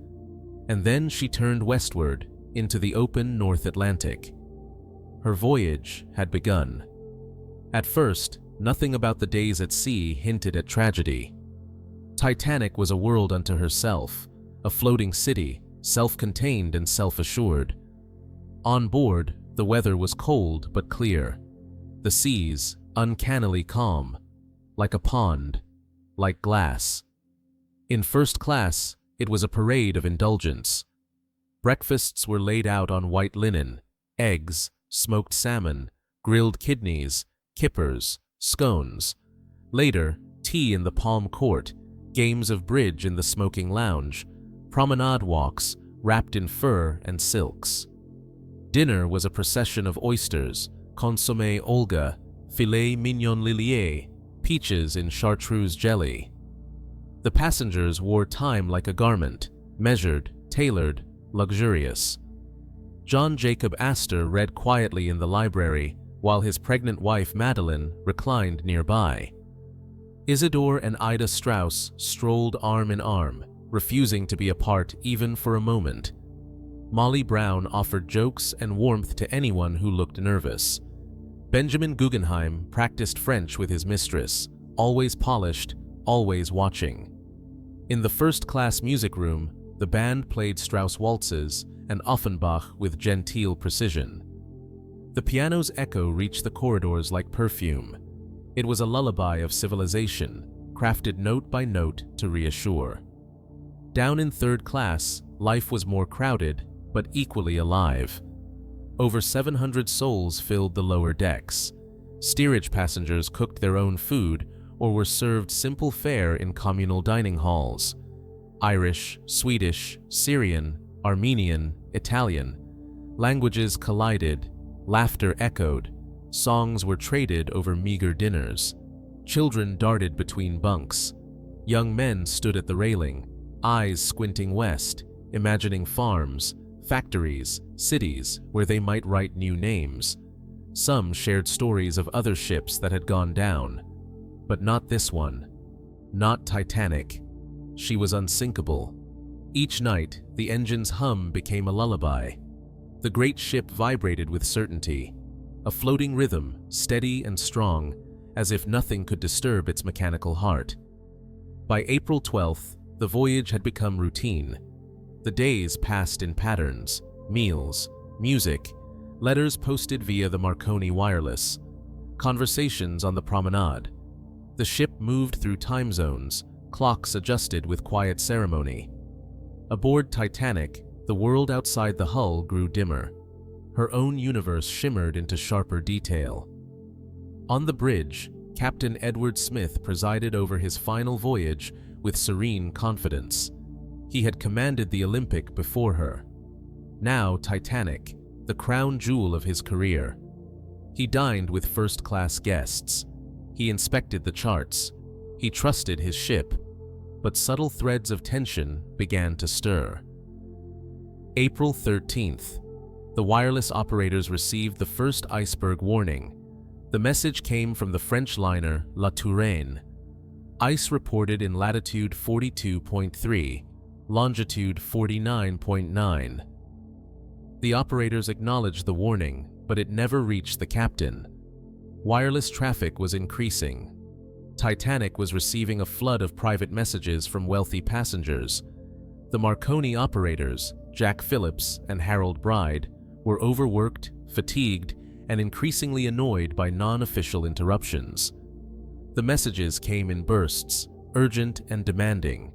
And then she turned westward, into the open North Atlantic. Her voyage had begun. At first, nothing about the days at sea hinted at tragedy. Titanic was a world unto herself, a floating city, self-contained and self-assured. On board, the weather was cold but clear. The seas, uncannily calm. like a pond, like glass. In first class, it was a parade of indulgence. Breakfasts were laid out on white linen, eggs, smoked salmon, grilled kidneys, kippers, scones. Later, tea in the palm court, games of bridge in the smoking lounge, promenade walks wrapped in fur and silks. Dinner was a procession of oysters, consommé Olga, filet mignon Lillier, peaches in chartreuse jelly. The passengers wore time like a garment, measured, tailored, luxurious. John Jacob Astor read quietly in the library, while his pregnant wife Madeline reclined nearby. Isidore and Ida Strauss strolled arm in arm, refusing to be apart even for a moment. Molly Brown offered jokes and warmth to anyone who looked nervous. Benjamin Guggenheim practiced French with his mistress, always polished, always watching. In the first-class music room, the band played Strauss waltzes and Offenbach with genteel precision. The piano's echo reached the corridors like perfume. It was a lullaby of civilization, crafted note by note to reassure. Down in third class, life was more crowded, but equally alive. Over 700 souls filled the lower decks. Steerage passengers cooked their own food or were served simple fare in communal dining halls. Irish, Swedish, Syrian, Armenian, Italian. Languages collided, laughter echoed, songs were traded over meager dinners. Children darted between bunks. Young men stood at the railing, eyes squinting west, imagining farms, factories, cities where they might write new names. Some shared stories of other ships that had gone down. But not this one. Not Titanic. She was unsinkable. Each night, the engine's hum became a lullaby. The great ship vibrated with certainty, a floating rhythm, steady and strong, as if nothing could disturb its mechanical heart. By April 12th, the voyage had become routine. The days passed in patterns, meals, music, letters posted via the Marconi wireless, conversations on the promenade. The ship moved through time zones, clocks adjusted with quiet ceremony. Aboard Titanic, the world outside the hull grew dimmer. Her own universe shimmered into sharper detail. On the bridge, Captain Edward Smith presided over his final voyage with serene confidence. He had commanded the Olympic before her. Now Titanic, the crown jewel of his career. He dined with first-class guests. He inspected the charts. He trusted his ship. But subtle threads of tension began to stir. April 13th. The wireless operators received the first iceberg warning. The message came from the French liner La Touraine. Ice reported in latitude 42.3, longitude 49.9. The operators acknowledged the warning, but it never reached the captain. Wireless traffic was increasing. Titanic was receiving a flood of private messages from wealthy passengers. The Marconi operators, Jack Phillips and Harold Bride, were overworked, fatigued, and increasingly annoyed by non-official interruptions. The messages came in bursts, urgent and demanding.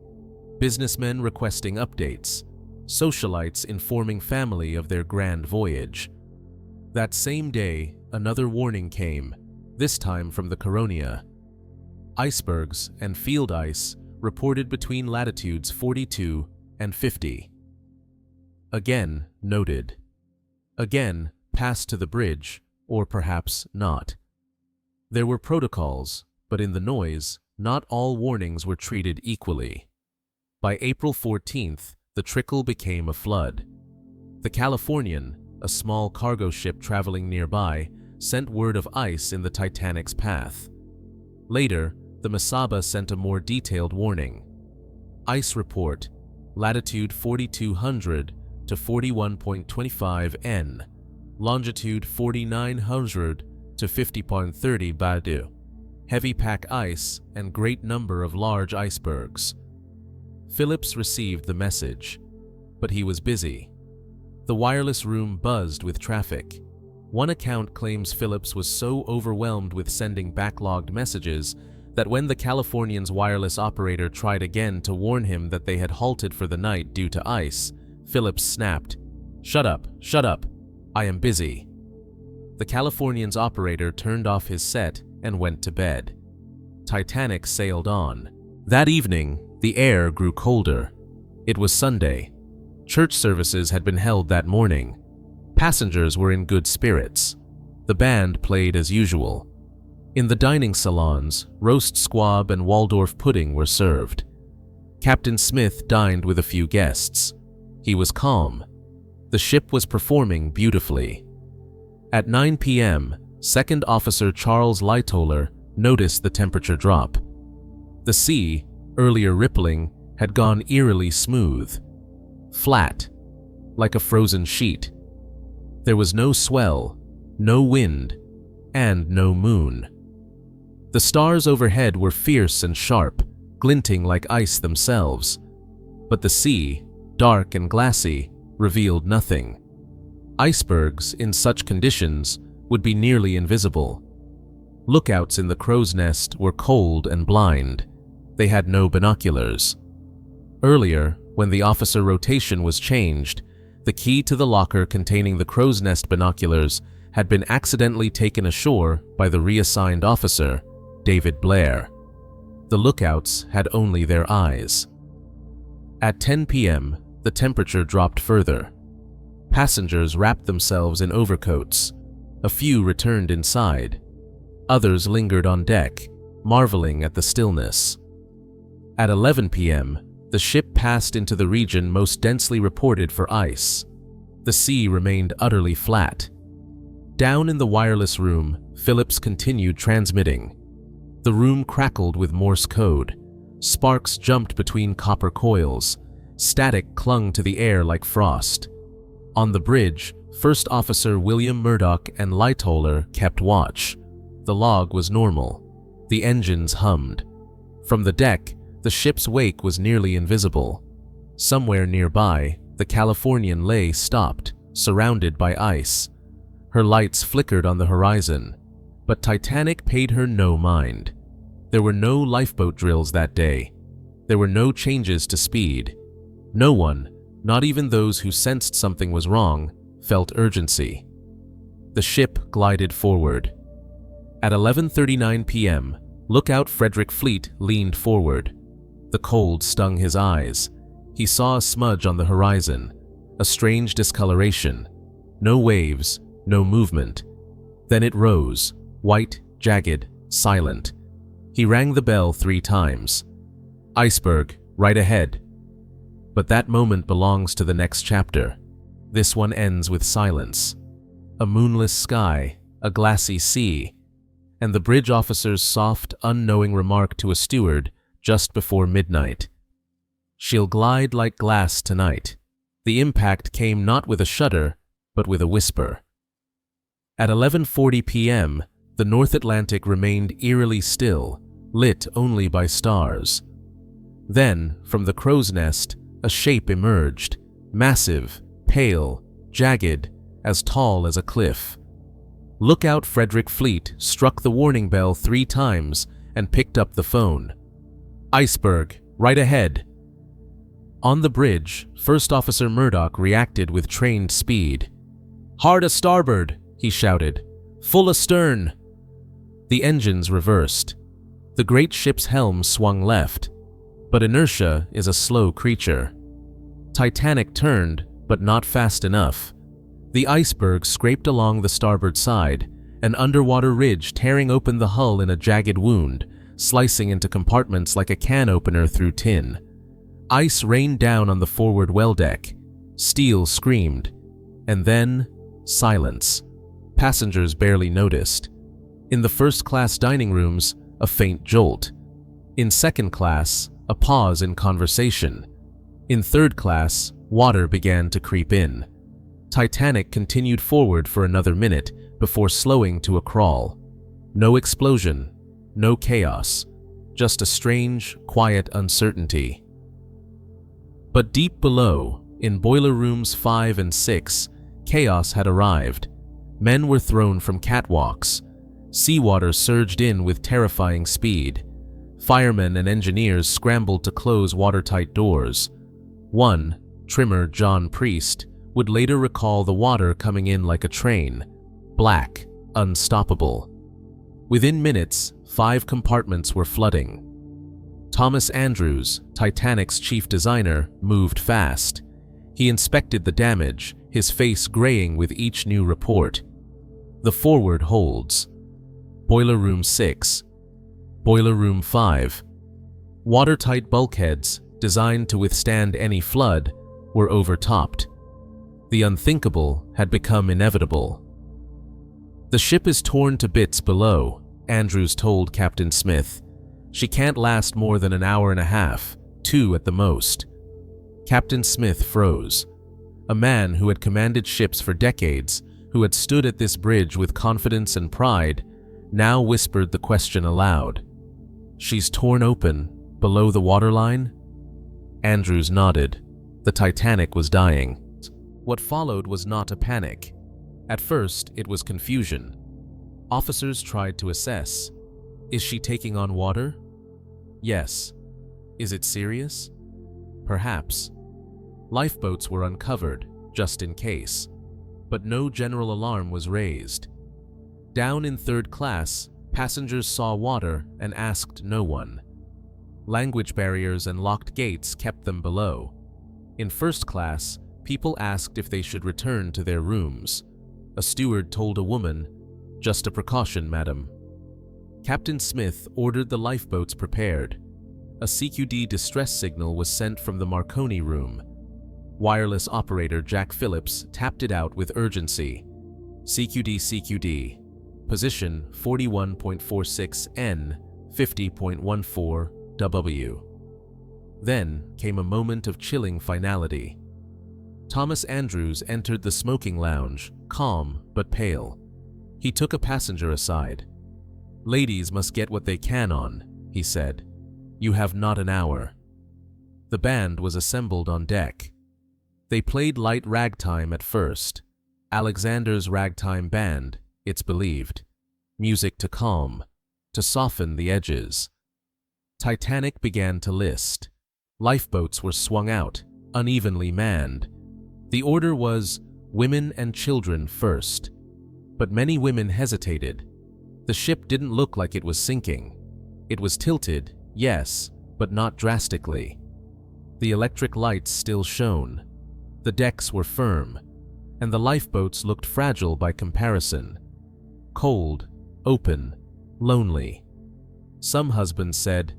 Businessmen requesting updates, socialites informing family of their grand voyage. That same day, another warning came, this time from the Coronia. Icebergs and field ice reported between latitudes 42 and 50. Again noted. Again passed to the bridge, or perhaps not. There were protocols, but in the noise, not all warnings were treated equally. By April 14th, the trickle became a flood. The Californian, a small cargo ship traveling nearby, sent word of ice in the Titanic's path. Later, the Mesaba sent a more detailed warning. Ice report, latitude 4200 to 41.25 N, longitude 4900 to 50.30 Badu. Heavy pack ice and great number of large icebergs. Phillips received the message, but he was busy. The wireless room buzzed with traffic. One account claims Phillips was so overwhelmed with sending backlogged messages that when the Californian's wireless operator tried again to warn him that they had halted for the night due to ice, Phillips snapped, "Shut up, I am busy." The Californian's operator turned off his set and went to bed. Titanic sailed on. That evening, the air grew colder. It was Sunday. Church services had been held that morning. Passengers were in good spirits. The band played as usual. In the dining salons, roast squab and Waldorf pudding were served. Captain Smith dined with a few guests. He was calm. The ship was performing beautifully. At 9 p.m., Second Officer Charles Lightoller noticed the temperature drop. The sea, earlier rippling, had gone eerily smooth. Flat, like a frozen sheet. There was no swell, no wind, and no moon. The stars overhead were fierce and sharp, glinting like ice themselves. But the sea, dark and glassy, revealed nothing. Icebergs, in such conditions, would be nearly invisible. Lookouts in the crow's nest were cold and blind. They had no binoculars. Earlier, when the officer rotation was changed, the key to the locker containing the crow's nest binoculars had been accidentally taken ashore by the reassigned officer, David Blair. The lookouts had only their eyes. At 10 p.m., the temperature dropped further. Passengers wrapped themselves in overcoats. A few returned inside. Others lingered on deck, marveling at the stillness. At 11 p.m., the ship passed into the region most densely reported for ice. The sea remained utterly flat. Down in the wireless room, Phillips continued transmitting. The room crackled with Morse code. Sparks jumped between copper coils. Static clung to the air like frost. On the bridge, First Officer William Murdoch and Lightoller kept watch. The log was normal. The engines hummed. From the deck, the ship's wake was nearly invisible. Somewhere nearby, the Californian lay stopped, surrounded by ice. Her lights flickered on the horizon, but Titanic paid her no mind. There were no lifeboat drills that day. There were no changes to speed. No one, not even those who sensed something was wrong, felt urgency. The ship glided forward. At 11:39 p.m., Lookout Frederick Fleet leaned forward. The cold stung his eyes. He saw a smudge on the horizon, a strange discoloration. No waves, no movement. Then it rose, white, jagged, silent. He rang the bell 3 times. "Iceberg, right ahead." But that moment belongs to the next chapter. This one ends with silence. A moonless sky, a glassy sea, and the bridge officer's soft, unknowing remark to a steward just before midnight. "She'll glide like glass tonight." The impact came not with a shudder, but with a whisper. At 11:40 p.m., the North Atlantic remained eerily still, lit only by stars. Then, from the crow's nest, a shape emerged, massive, pale, jagged, as tall as a cliff. Lookout Frederick Fleet struck the warning bell 3 times and picked up the phone. "Iceberg, right ahead." On the bridge, First Officer Murdoch reacted with trained speed. "Hard a starboard," he shouted. "Full astern." The engines reversed. The great ship's helm swung left, but inertia is a slow creature. Titanic turned, but not fast enough. The iceberg scraped along the starboard side, an underwater ridge tearing open the hull in a jagged wound, slicing into compartments like a can opener through tin. Ice rained down on the forward well deck. Steel screamed. And then, silence. Passengers barely noticed. In the first-class dining rooms, a faint jolt. In second class, a pause in conversation. In third class, water began to creep in. Titanic continued forward for another minute before slowing to a crawl. No explosion, no chaos, just a strange, quiet uncertainty. But deep below, in boiler rooms 5 and 6, chaos had arrived. Men were thrown from catwalks. Seawater surged in with terrifying speed. Firemen and engineers scrambled to close watertight doors. One, trimmer John Priest, would later recall the water coming in like a train, black, unstoppable. Within minutes, 5 compartments were flooding. Thomas Andrews, Titanic's chief designer, moved fast. He inspected the damage, his face graying with each new report. The forward holds. Boiler Room 6. Boiler Room 5. Watertight bulkheads, designed to withstand any flood, were overtopped. The unthinkable had become inevitable. "The ship is torn to bits below," Andrews told Captain Smith. "She can't last more than an hour and a half, 2 at the most." Captain Smith froze. A man who had commanded ships for decades, who had stood at this bridge with confidence and pride, now whispered the question aloud. "She's torn open, below the waterline?" Andrews nodded. The Titanic was dying. What followed was not a panic. At first, it was confusion. Officers tried to assess. Is she taking on water? Yes. Is it serious? Perhaps. Lifeboats were uncovered, just in case. But no general alarm was raised. Down in third class, passengers saw water and asked no one. Language barriers and locked gates kept them below. In first class, people asked if they should return to their rooms. A steward told a woman, "Just a precaution, madam." Captain Smith ordered the lifeboats prepared. A CQD distress signal was sent from the Marconi room. Wireless operator Jack Phillips tapped it out with urgency. CQD, position 41.46 N, 50.14 W. Then came a moment of chilling finality. Thomas Andrews entered the smoking lounge, calm but pale. He took a passenger aside. "Ladies must get what they can on," he said. "You have not an hour." The band was assembled on deck. They played light ragtime at first. Alexander's ragtime band, it's believed. Music to calm, to soften the edges. Titanic began to list. Lifeboats were swung out, unevenly manned. The order was women and children first. But many women hesitated. The ship didn't look like it was sinking. It was tilted, yes, but not drastically. The electric lights still shone. The decks were firm, and the lifeboats looked fragile by comparison. Cold, open, lonely. Some husbands said,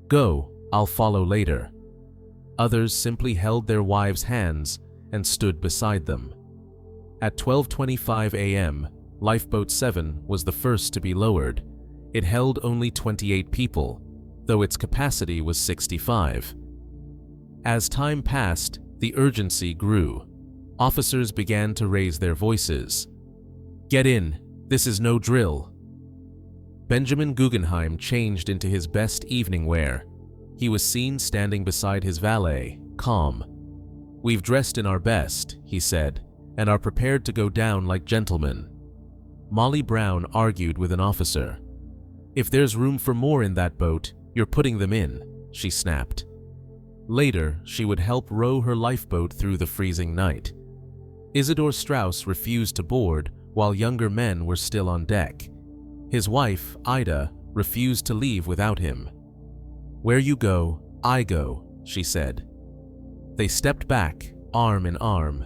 "Go, I'll follow later." Others simply held their wives' hands and stood beside them. At 12:25 a.m., Lifeboat 7 was the first to be lowered. It held only 28 people, though its capacity was 65. As time passed, the urgency grew. Officers began to raise their voices. "Get in, this is no drill." Benjamin Guggenheim changed into his best evening wear. He was seen standing beside his valet, calm. "We've dressed in our best," he said, "and are prepared to go down like gentlemen." Molly Brown argued with an officer. "If there's room for more in that boat, you're putting them in," she snapped. Later, she would help row her lifeboat through the freezing night. Isidor Strauss refused to board while younger men were still on deck. His wife, Ida, refused to leave without him. "Where you go, I go," she said. They stepped back, arm in arm.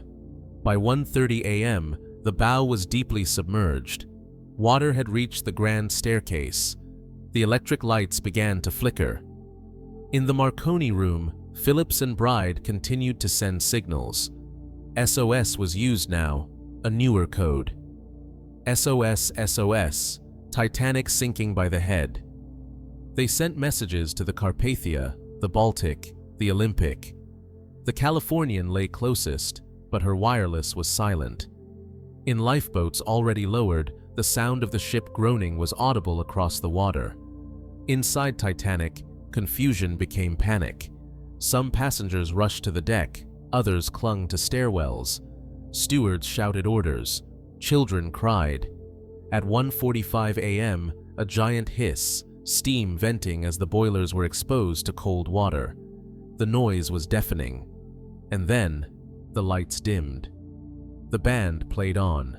By 1:30 a.m., the bow was deeply submerged. Water had reached the grand staircase. The electric lights began to flicker. In the Marconi room, Phillips and Bride continued to send signals. SOS was used now, a newer code. SOS, SOS, Titanic sinking by the head. They sent messages to the Carpathia, the Baltic, the Olympic. The Californian lay closest, but her wireless was silent. In lifeboats already lowered, the sound of the ship groaning was audible across the water. Inside Titanic, confusion became panic. Some passengers rushed to the deck, others clung to stairwells. Stewards shouted orders. Children cried. At 1:45 a.m., a giant hiss, steam venting as the boilers were exposed to cold water. The noise was deafening. And then, the lights dimmed. The band played on.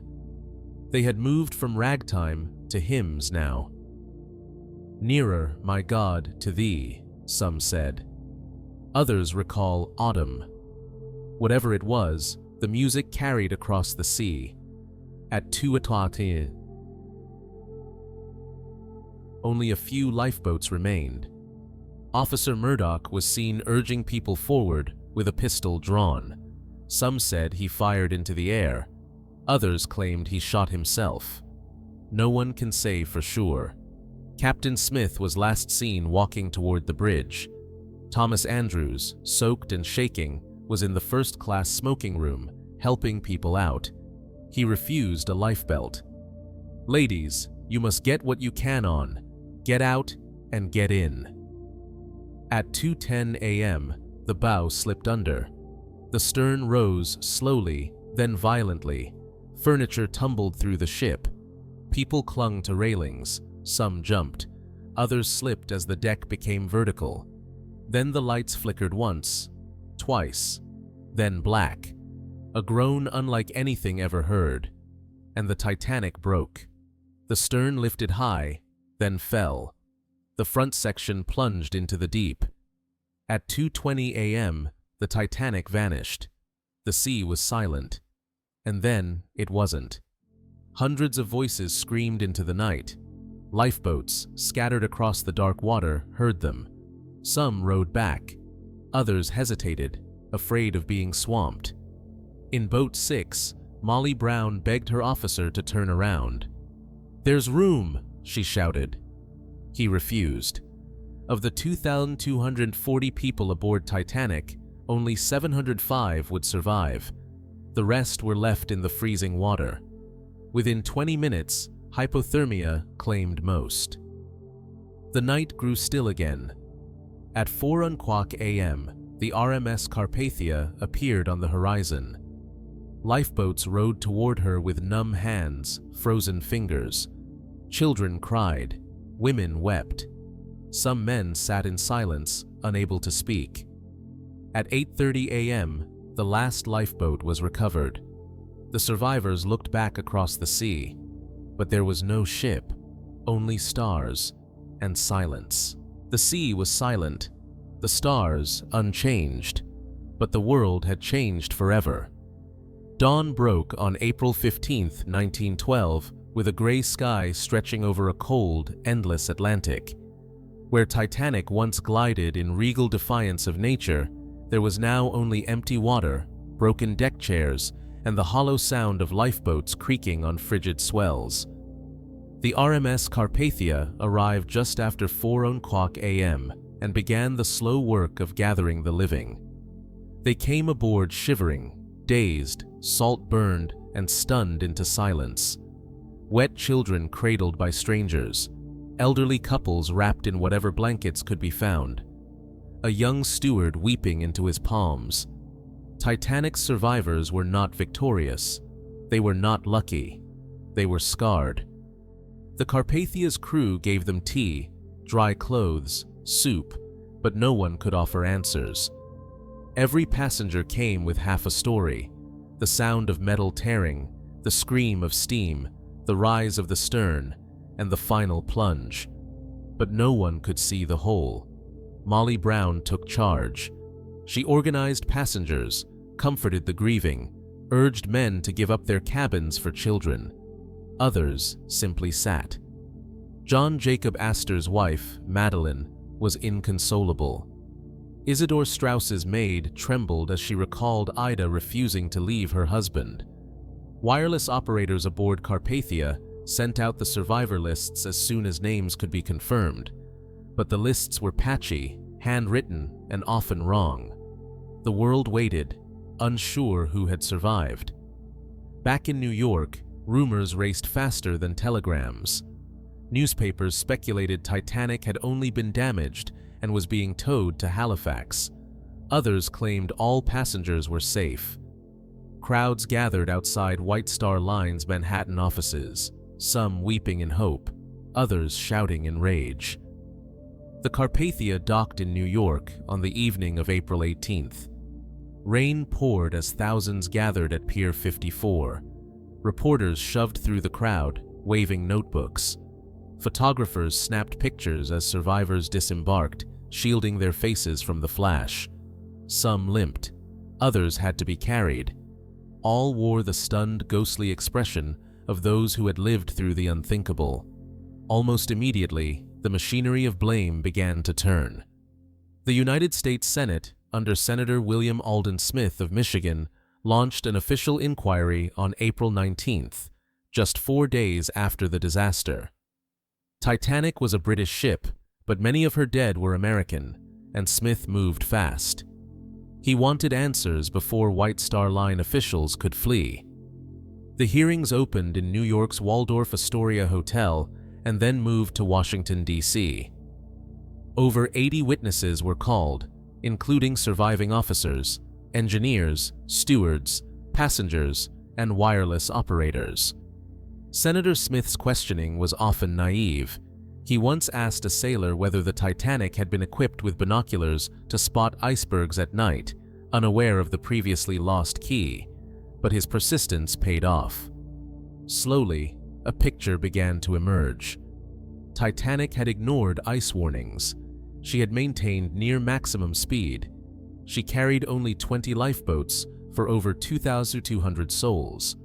They had moved from ragtime to hymns now. "Nearer, my God, to thee," some said. Others recall autumn. Whatever it was, the music carried across the sea. At 2:00 a.m., only a few lifeboats remained. Officer Murdoch was seen urging people forward with a pistol drawn. Some said he fired into the air. Others claimed he shot himself. No one can say for sure. Captain Smith was last seen walking toward the bridge. Thomas Andrews, soaked and shaking, was in the first-class smoking room, helping people out. He refused a lifebelt. "Ladies, you must get what you can on. Get out and get in." At 2:10 a.m., the bow slipped under. The stern rose slowly, then violently. Furniture tumbled through the ship. People clung to railings. Some jumped. Others slipped as the deck became vertical. Then the lights flickered once, twice, then black. A groan unlike anything ever heard. And the Titanic broke. The stern lifted high, then fell. The front section plunged into the deep. At 2:20 a.m., the Titanic vanished. The sea was silent. And then it wasn't. Hundreds of voices screamed into the night. Lifeboats, scattered across the dark water, heard them. Some rowed back. Others hesitated, afraid of being swamped. In Boat 6, Molly Brown begged her officer to turn around. "There's room," she shouted. He refused. Of the 2,240 people aboard Titanic, only 705 would survive. The rest were left in the freezing water. Within 20 minutes, hypothermia claimed most. The night grew still again. At 4:00 a.m., the RMS Carpathia appeared on the horizon. Lifeboats rowed toward her with numb hands, frozen fingers. Children cried. Women wept. Some men sat in silence, unable to speak. At 8:30 a.m., the last lifeboat was recovered. The survivors looked back across the sea, but there was no ship, only stars and silence. The sea was silent, the stars unchanged, but the world had changed forever. Dawn broke on April 15, 1912, with a gray sky stretching over a cold, endless Atlantic. Where Titanic once glided in regal defiance of nature, there was now only empty water, broken deck chairs, and the hollow sound of lifeboats creaking on frigid swells. The RMS Carpathia arrived just after 4:00 a.m. and began the slow work of gathering the living. They came aboard shivering, dazed, salt-burned, and stunned into silence. Wet children cradled by strangers, elderly couples wrapped in whatever blankets could be found, a young steward weeping into his palms. Titanic's survivors were not victorious. They were not lucky. They were scarred. The Carpathia's crew gave them tea, dry clothes, soup, but no one could offer answers. Every passenger came with half a story: the sound of metal tearing, the scream of steam, the rise of the stern, and the final plunge. But no one could see the whole. Molly Brown took charge. She organized passengers, comforted the grieving, urged men to give up their cabins for children. Others simply sat. John Jacob Astor's wife, Madeline, was inconsolable. Isidore Straus's maid trembled as she recalled Ida refusing to leave her husband. Wireless operators aboard Carpathia sent out the survivor lists as soon as names could be confirmed, but the lists were patchy, handwritten, and often wrong. The world waited, unsure who had survived. Back in New York, rumors raced faster than telegrams. Newspapers speculated Titanic had only been damaged and was being towed to Halifax. Others claimed all passengers were safe. Crowds gathered outside White Star Line's Manhattan offices, some weeping in hope, others shouting in rage. The Carpathia docked in New York on the evening of April 18th. Rain poured as thousands gathered at Pier 54. Reporters shoved through the crowd, waving notebooks. Photographers snapped pictures as survivors disembarked, shielding their faces from the flash. Some limped. Others had to be carried. All wore the stunned, ghostly expression of those who had lived through the unthinkable. Almost immediately, the machinery of blame began to turn. The United States Senate, under Senator William Alden Smith of Michigan, launched an official inquiry on April 19th, just 4 days after the disaster. Titanic was a British ship, but many of her dead were American, and Smith moved fast. He wanted answers before White Star Line officials could flee. The hearings opened in New York's Waldorf Astoria Hotel and then moved to Washington, D.C. Over 80 witnesses were called, including surviving officers, engineers, stewards, passengers, and wireless operators. Senator Smith's questioning was often naive. He once asked a sailor whether the Titanic had been equipped with binoculars to spot icebergs at night, unaware of the previously lost key, but his persistence paid off. Slowly, a picture began to emerge. Titanic had ignored ice warnings. She had maintained near maximum speed. She carried only 20 lifeboats for over 2,200 souls.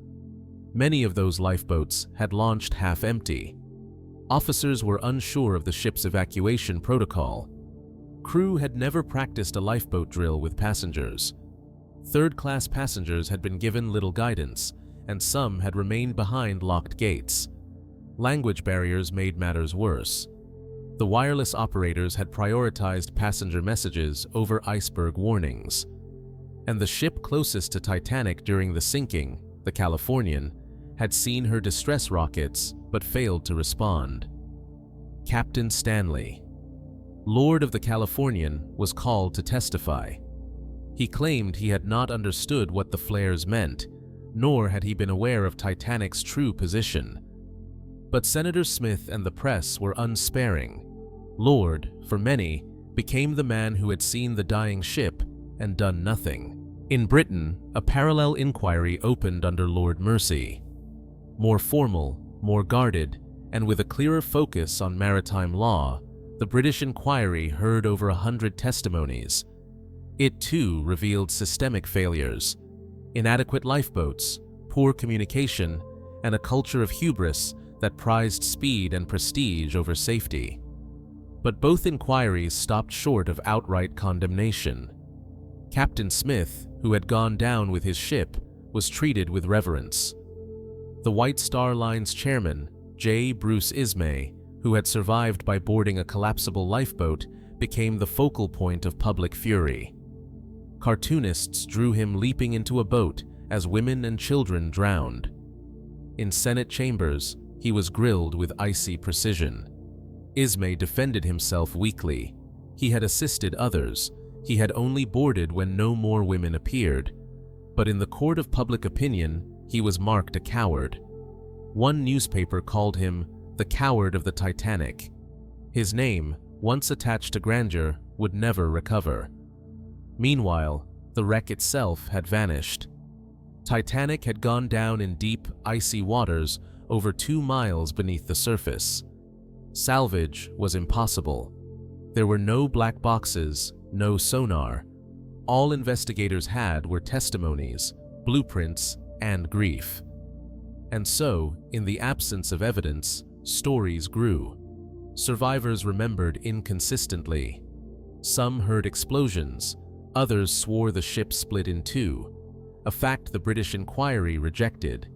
Many of those lifeboats had launched half empty. Officers were unsure of the ship's evacuation protocol. Crew had never practiced a lifeboat drill with passengers. Third-class passengers had been given little guidance, and some had remained behind locked gates. Language barriers made matters worse. The wireless operators had prioritized passenger messages over iceberg warnings. And the ship closest to Titanic during the sinking, the Californian, had seen her distress rockets but failed to respond. Captain Stanley, Lord of the Californian, was called to testify. He claimed he had not understood what the flares meant, nor had he been aware of Titanic's true position. But Senator Smith and the press were unsparing. Lord, for many, became the man who had seen the dying ship and done nothing. In Britain, a parallel inquiry opened under Lord Mersey. More formal, more guarded, and with a clearer focus on maritime law, the British inquiry heard over 100 testimonies. It too revealed systemic failures, inadequate lifeboats, poor communication, and a culture of hubris that prized speed and prestige over safety. But both inquiries stopped short of outright condemnation. Captain Smith, who had gone down with his ship, was treated with reverence. The White Star Line's chairman, J. Bruce Ismay, who had survived by boarding a collapsible lifeboat, became the focal point of public fury. Cartoonists drew him leaping into a boat as women and children drowned. In Senate chambers, he was grilled with icy precision. Ismay defended himself weakly. He had assisted others. He had only boarded when no more women appeared. But in the court of public opinion, he was marked a coward. One newspaper called him the coward of the Titanic. His name, once attached to grandeur, would never recover. Meanwhile, the wreck itself had vanished. Titanic had gone down in deep, icy waters over 2 miles beneath the surface. Salvage was impossible. There were no black boxes, no sonar. All investigators had were testimonies, blueprints, and grief. And so, in the absence of evidence, stories grew. Survivors remembered inconsistently. Some heard explosions, others swore the ship split in two, a fact the British inquiry rejected.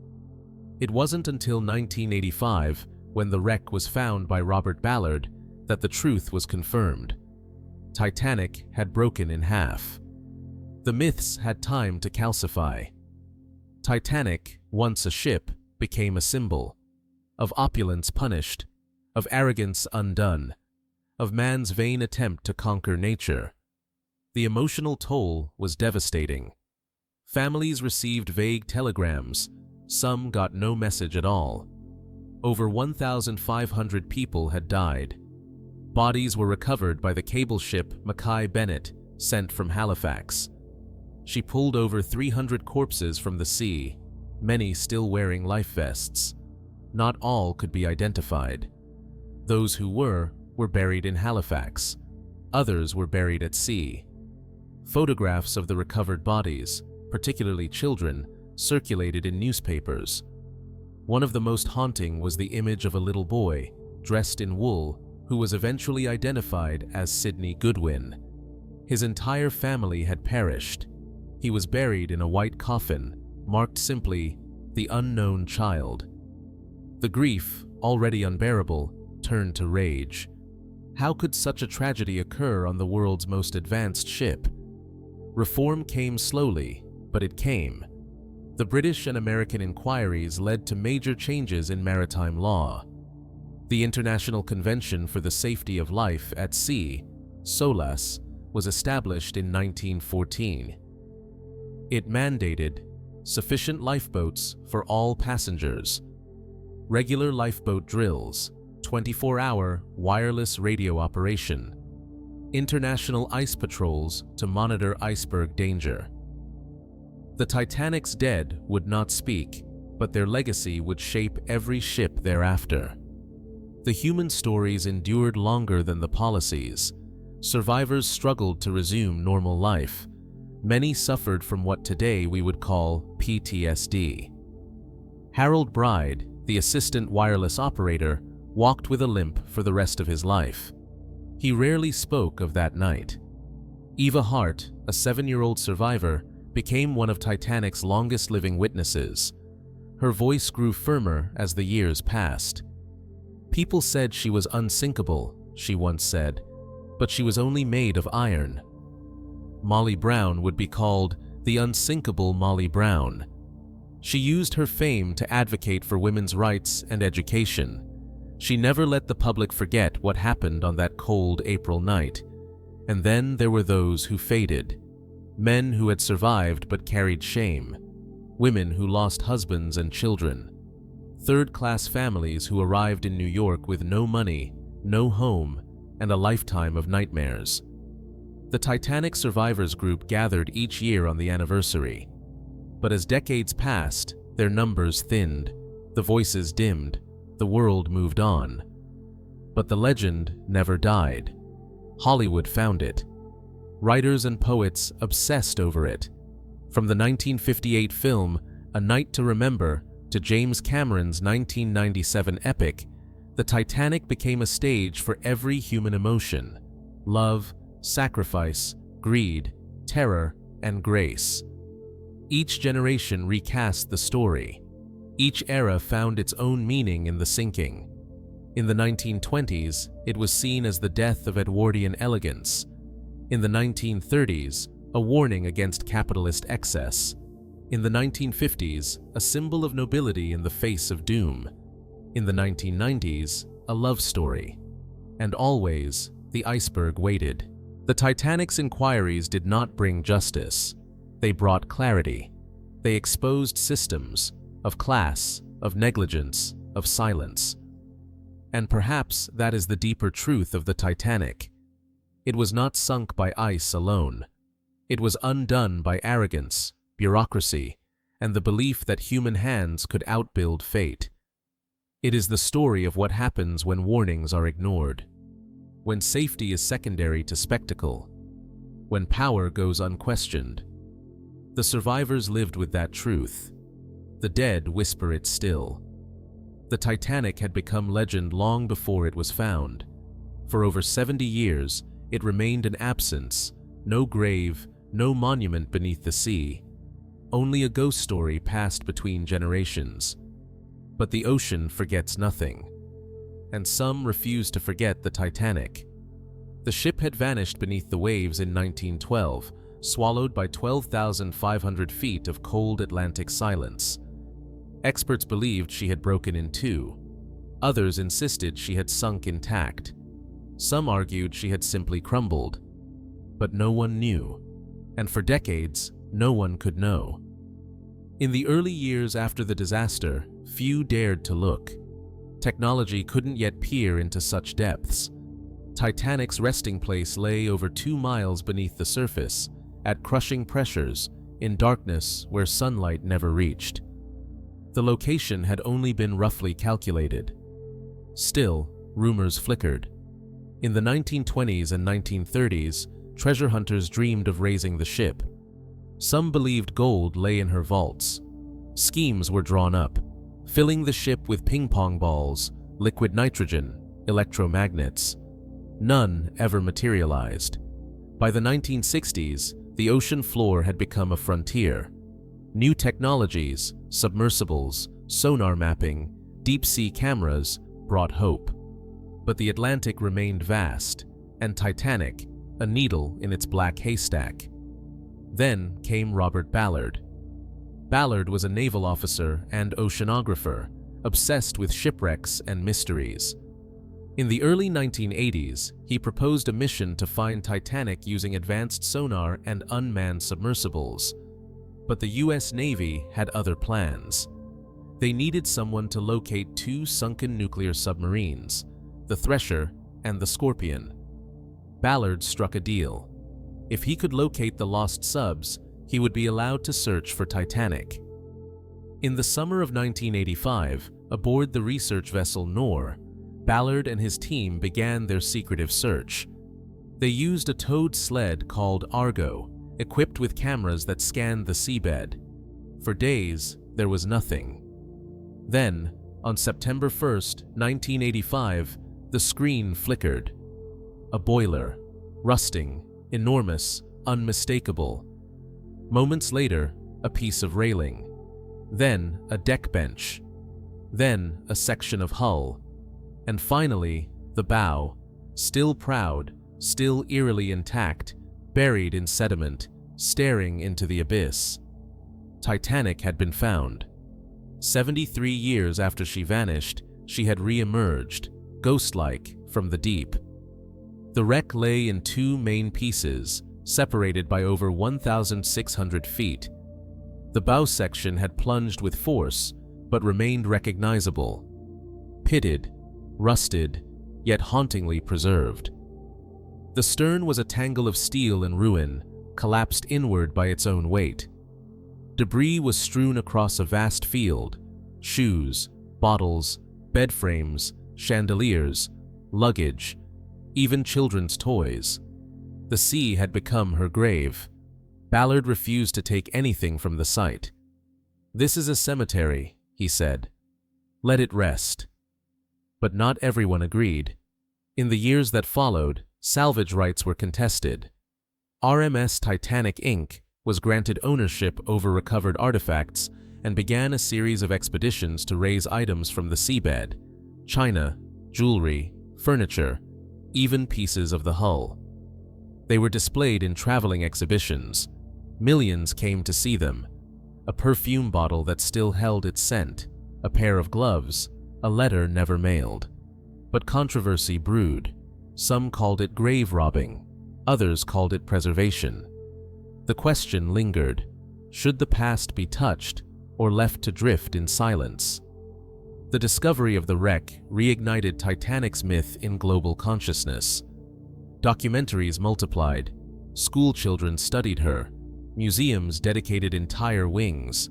It wasn't until 1985, when the wreck was found by Robert Ballard, that the truth was confirmed. Titanic had broken in half. The myths had time to calcify. Titanic, once a ship, became a symbol of opulence punished, of arrogance undone, of man's vain attempt to conquer nature. The emotional toll was devastating. Families received vague telegrams. Some got no message at all. Over 1,500 people had died. Bodies were recovered by the cable ship Mackay Bennett, sent from Halifax. She pulled over 300 corpses from the sea, many still wearing life vests. Not all could be identified. Those who were buried in Halifax. Others were buried at sea. Photographs of the recovered bodies, particularly children, circulated in newspapers. One of the most haunting was the image of a little boy, dressed in wool, who was eventually identified as Sidney Goodwin. His entire family had perished. He was buried in a white coffin, marked simply, "The Unknown Child." The grief, already unbearable, turned to rage. How could such a tragedy occur on the world's most advanced ship? Reform came slowly, but it came. The British and American inquiries led to major changes in maritime law. The International Convention for the Safety of Life at Sea, SOLAS, was established in 1914. It mandated sufficient lifeboats for all passengers, regular lifeboat drills, 24-hour wireless radio operation, international ice patrols to monitor iceberg danger. The Titanic's dead would not speak, but their legacy would shape every ship thereafter. The human stories endured longer than the policies. Survivors struggled to resume normal life. Many suffered from what today we would call PTSD. Harold Bride, the assistant wireless operator, walked with a limp for the rest of his life. He rarely spoke of that night. Eva Hart, a 7-year-old survivor, became one of Titanic's longest-living witnesses. Her voice grew firmer as the years passed. "People said she was unsinkable," she once said, "but she was only made of iron." Molly Brown would be called the unsinkable Molly Brown. She used her fame to advocate for women's rights and education. She never let the public forget what happened on that cold April night. And then there were those who faded. Men who had survived but carried shame. Women who lost husbands and children. Third-class families who arrived in New York with no money, no home, and a lifetime of nightmares. The Titanic Survivors Group gathered each year on the anniversary. But as decades passed, their numbers thinned, the voices dimmed, the world moved on. But the legend never died. Hollywood found it. Writers and poets obsessed over it. From the 1958 film A Night to Remember to James Cameron's 1997 epic, the Titanic became a stage for every human emotion: love, sacrifice, greed, terror, and grace. Each generation recast the story. Each era found its own meaning in the sinking. In the 1920s, it was seen as the death of Edwardian elegance. In the 1930s, a warning against capitalist excess. In the 1950s, a symbol of nobility in the face of doom. In the 1990s, a love story. And always, the iceberg waited. The Titanic's inquiries did not bring justice. They brought clarity. They exposed systems of class, of negligence, of silence. And perhaps that is the deeper truth of the Titanic. It was not sunk by ice alone. It was undone by arrogance, bureaucracy, and the belief that human hands could outbuild fate. It is the story of what happens when warnings are ignored, when safety is secondary to spectacle, when power goes unquestioned. The survivors lived with that truth. The dead whisper it still. The Titanic had become legend long before it was found. For over 70 years, it remained an absence, no grave, no monument beneath the sea. Only a ghost story passed between generations. But the ocean forgets nothing. And some refuse to forget the Titanic. The ship had vanished beneath the waves in 1912, swallowed by 12,500 feet of cold Atlantic silence. Experts believed she had broken in two. Others insisted she had sunk intact. Some argued she had simply crumbled. But no one knew. And for decades, no one could know. In the early years after the disaster, few dared to look. Technology couldn't yet peer into such depths. Titanic's resting place lay over 2 miles beneath the surface, at crushing pressures, in darkness where sunlight never reached. The location had only been roughly calculated. Still, rumors flickered. In the 1920s and 1930s, treasure hunters dreamed of raising the ship. Some believed gold lay in her vaults. Schemes were drawn up, filling the ship with ping-pong balls, liquid nitrogen, electromagnets. None ever materialized. By the 1960s, the ocean floor had become a frontier. New technologies, submersibles, sonar mapping, deep-sea cameras brought hope. But the Atlantic remained vast, and Titanic, a needle in its black haystack. Then came Robert Ballard. Ballard was a naval officer and oceanographer, obsessed with shipwrecks and mysteries. In the early 1980s, he proposed a mission to find Titanic using advanced sonar and unmanned submersibles. But the US Navy had other plans. They needed someone to locate 2 sunken nuclear submarines, the Thresher and the Scorpion. Ballard struck a deal. If he could locate the lost subs, he would be allowed to search for Titanic. In the summer of 1985, aboard the research vessel Nor, Ballard and his team began their secretive search. They used a towed sled called Argo, equipped with cameras that scanned the seabed. For days, there was nothing. Then, on September 1st, 1985, the screen flickered. A boiler, rusting, enormous, unmistakable. Moments later, a piece of railing. Then, a deck bench. Then, a section of hull. And finally, the bow, still proud, still eerily intact, buried in sediment, staring into the abyss. Titanic had been found. 73 years after she vanished, she had re-emerged, ghost-like, from the deep. The wreck lay in 2 main pieces, separated by over 1,600 feet. The bow section had plunged with force, but remained recognizable. Pitted, rusted, yet hauntingly preserved. The stern was a tangle of steel in ruin, collapsed inward by its own weight. Debris was strewn across a vast field: shoes, bottles, bed frames, chandeliers, luggage, even children's toys. The sea had become her grave. Ballard refused to take anything from the site. "This is a cemetery," he said. "Let it rest." But not everyone agreed. In the years that followed, salvage rights were contested. RMS Titanic Inc. was granted ownership over recovered artifacts and began a series of expeditions to raise items from the seabed: china, jewelry, furniture, even pieces of the hull. They were displayed in traveling exhibitions. Millions came to see them. A perfume bottle that still held its scent, a pair of gloves, a letter never mailed. But controversy brewed. Some called it grave robbing, others called it preservation. The question lingered: should the past be touched or left to drift in silence? The discovery of the wreck reignited Titanic's myth in global consciousness. Documentaries multiplied. School children studied her. Museums dedicated entire wings.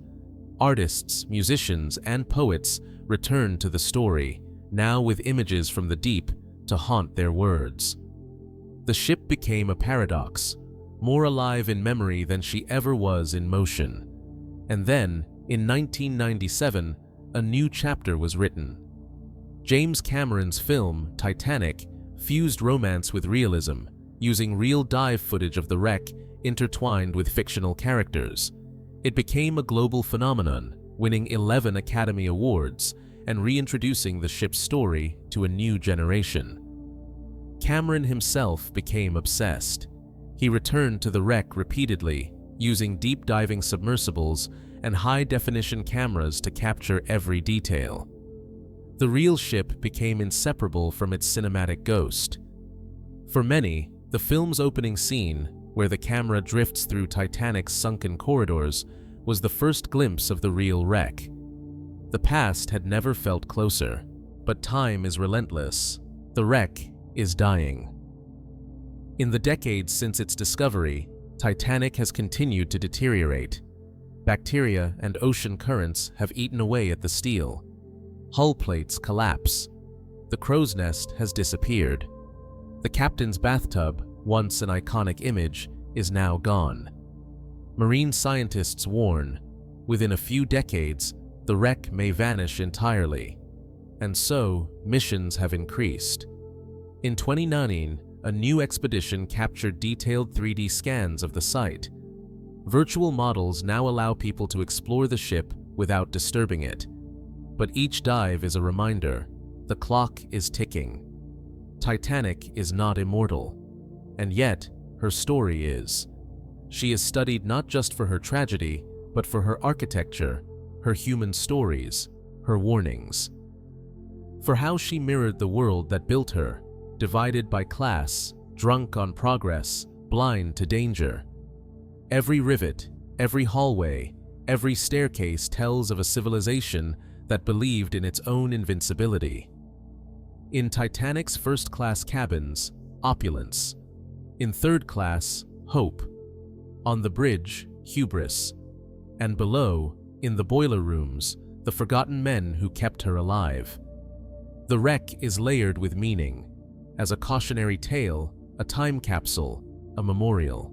Artists, musicians, and poets returned to the story, now with images from the deep to haunt their words. The ship became a paradox, more alive in memory than she ever was in motion. And then, in 1997, a new chapter was written. James Cameron's film, Titanic, fused romance with realism, using real dive footage of the wreck intertwined with fictional characters. It became a global phenomenon, winning 11 Academy Awards and reintroducing the ship's story to a new generation. Cameron himself became obsessed. He returned to the wreck repeatedly, using deep-diving submersibles and high-definition cameras to capture every detail. The real ship became inseparable from its cinematic ghost. For many, the film's opening scene, where the camera drifts through Titanic's sunken corridors, was the first glimpse of the real wreck. The past had never felt closer, but time is relentless. The wreck is dying. In the decades since its discovery, Titanic has continued to deteriorate. Bacteria and ocean currents have eaten away at the steel. Hull plates collapse. The crow's nest has disappeared. The captain's bathtub, once an iconic image, is now gone. Marine scientists warn, within a few decades, the wreck may vanish entirely. And so, missions have increased. In 2019, a new expedition captured detailed 3D scans of the site. Virtual models now allow people to explore the ship without disturbing it. But each dive is a reminder, the clock is ticking. Titanic is not immortal, and yet her story is. She is studied not just for her tragedy, but for her architecture, her human stories, her warnings. For how she mirrored the world that built her, divided by class, drunk on progress, blind to danger. Every rivet, every hallway, every staircase tells of a civilization that believed in its own invincibility. In Titanic's first-class cabins, opulence. In third class, hope. On the bridge, hubris. And below, in the boiler rooms, the forgotten men who kept her alive. The wreck is layered with meaning, as a cautionary tale, a time capsule, a memorial.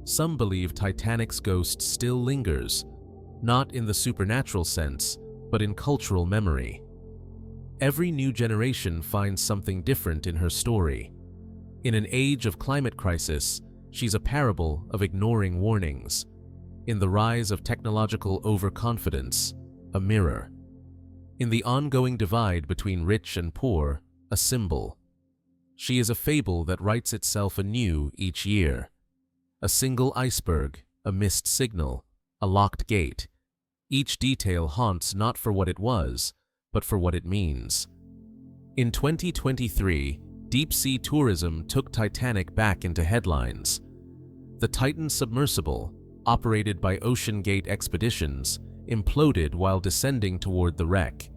Some believe Titanic's ghost still lingers, not in the supernatural sense, but in cultural memory. Every new generation finds something different in her story. In an age of climate crisis, she's a parable of ignoring warnings. In the rise of technological overconfidence, a mirror. In the ongoing divide between rich and poor, a symbol. She is a fable that writes itself anew each year. A single iceberg, a missed signal, a locked gate. Each detail haunts not for what it was, but for what it means. In 2023, deep-sea tourism took Titanic back into headlines. The Titan submersible, operated by Ocean Gate Expeditions, imploded while descending toward the wreck.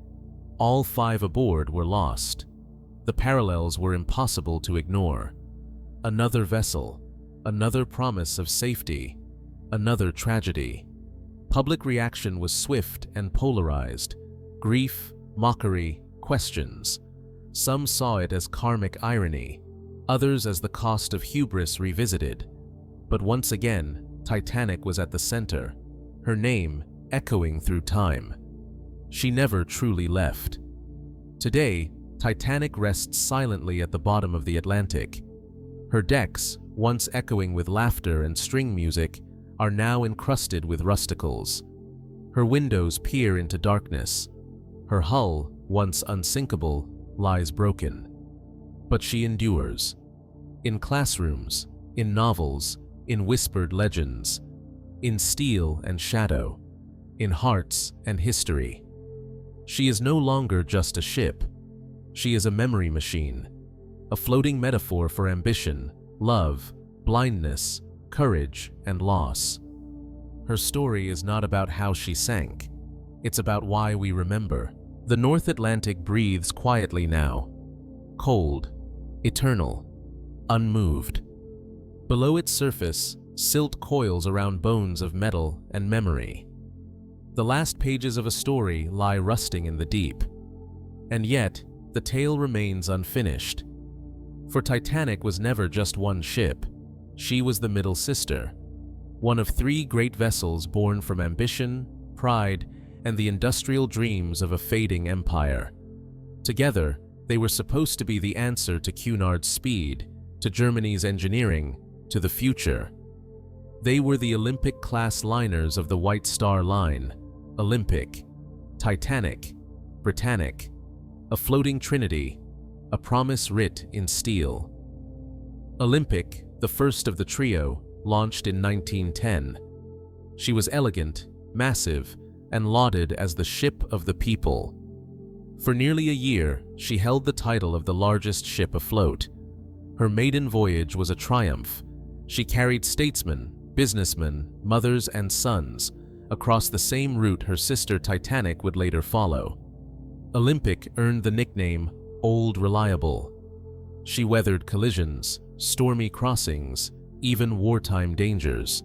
All 5 aboard were lost. The parallels were impossible to ignore. Another vessel, another promise of safety, another tragedy. Public reaction was swift and polarized. Grief, mockery, questions. Some saw it as karmic irony, others as the cost of hubris revisited. But once again, Titanic was at the center, her name echoing through time. She never truly left. Today, Titanic rests silently at the bottom of the Atlantic. Her decks, once echoing with laughter and string music, are now encrusted with rusticles. Her windows peer into darkness. Her hull, once unsinkable, lies broken. But she endures. In classrooms, in novels, in whispered legends, in steel and shadow, in hearts and history. She is no longer just a ship. She is a memory machine, a floating metaphor for ambition, love, blindness, courage, and loss. Her story is not about how she sank. It's about why we remember. The North Atlantic breathes quietly now, cold, eternal, unmoved. Below its surface, silt coils around bones of metal and memory. The last pages of a story lie rusting in the deep. And yet, the tale remains unfinished. For Titanic was never just one ship. She was the middle sister, one of 3 great vessels born from ambition, pride, and the industrial dreams of a fading empire. Together, they were supposed to be the answer to Cunard's speed, to Germany's engineering, to the future. They were the Olympic-class liners of the White Star Line, Olympic, Titanic, Britannic, a floating trinity, a promise writ in steel. Olympic, the first of the trio, launched in 1910. She was elegant, massive, and lauded as the ship of the people. For nearly a year, she held the title of the largest ship afloat. Her maiden voyage was a triumph. She carried statesmen, businessmen, mothers, and sons across the same route her sister Titanic would later follow. Olympic earned the nickname Old Reliable. She weathered collisions, stormy crossings, even wartime dangers.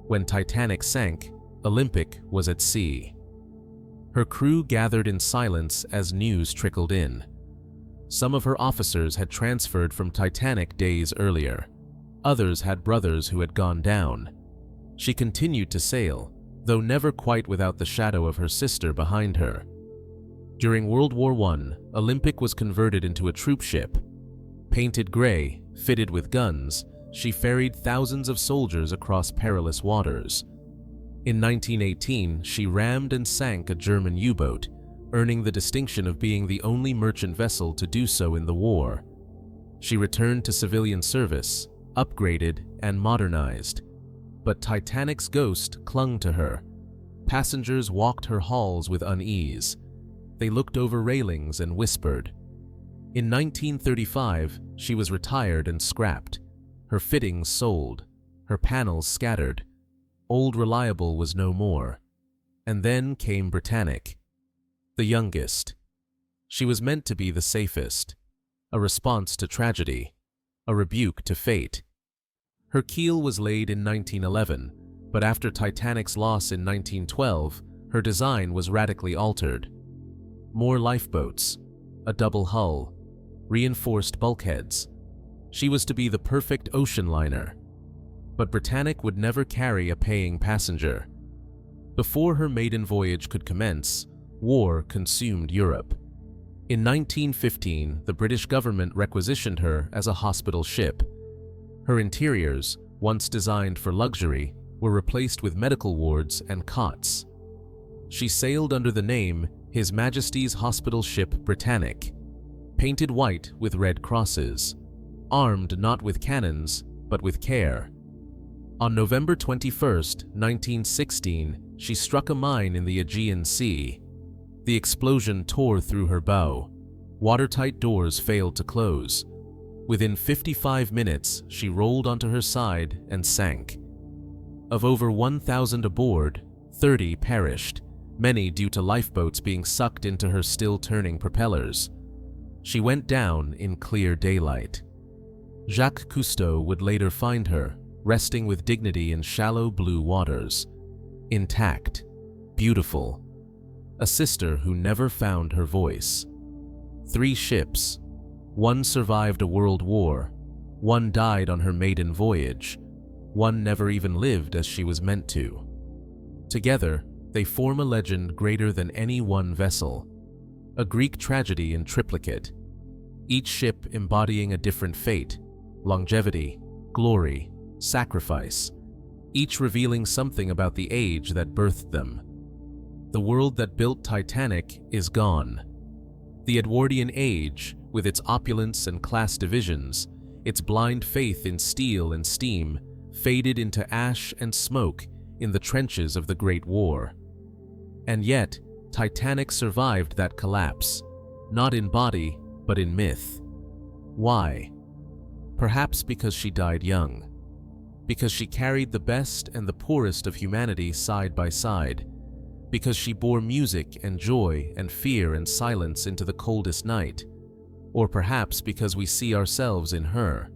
When Titanic sank, Olympic was at sea. Her crew gathered in silence as news trickled in. Some of her officers had transferred from Titanic days earlier. Others had brothers who had gone down. She continued to sail, though never quite without the shadow of her sister behind her. During World War I, Olympic was converted into a troop ship. Painted gray, fitted with guns, she ferried thousands of soldiers across perilous waters. In 1918, she rammed and sank a German U-boat, earning the distinction of being the only merchant vessel to do so in the war. She returned to civilian service, upgraded and modernized. But Titanic's ghost clung to her. Passengers walked her halls with unease. They looked over railings and whispered. In 1935, she was retired and scrapped. Her fittings sold, her panels scattered. Old Reliable was no more. And then came Britannic, the youngest. She was meant to be the safest, a response to tragedy, a rebuke to fate. Her keel was laid in 1911, but after Titanic's loss in 1912, her design was radically altered. More lifeboats, a double hull, reinforced bulkheads. She was to be the perfect ocean liner. But Britannic would never carry a paying passenger. Before her maiden voyage could commence, war consumed Europe. In 1915, the British government requisitioned her as a hospital ship. Her interiors, once designed for luxury, were replaced with medical wards and cots. She sailed under the name His Majesty's Hospital Ship Britannic, painted white with red crosses, armed not with cannons, but with care. On November 21, 1916, she struck a mine in the Aegean Sea. The explosion tore through her bow. Watertight doors failed to close. Within 55 minutes, she rolled onto her side and sank. Of over 1,000 aboard, 30 perished, many due to lifeboats being sucked into her still-turning propellers. She went down in clear daylight. Jacques Cousteau would later find her, resting with dignity in shallow blue waters. Intact, beautiful. A sister who never found her voice. 3 ships. One survived a world war. One died on her maiden voyage. One never even lived as she was meant to. Together, they form a legend greater than any one vessel. A Greek tragedy in triplicate. Each ship embodying a different fate, longevity, glory, sacrifice, each revealing something about the age that birthed them. The world that built Titanic is gone. The Edwardian age, with its opulence and class divisions, its blind faith in steel and steam, faded into ash and smoke in the trenches of the Great War. And yet, Titanic survived that collapse, not in body, but in myth. Why? Perhaps because she died young. Because she carried the best and the poorest of humanity side by side. Because she bore music and joy and fear and silence into the coldest night. Or perhaps because we see ourselves in her.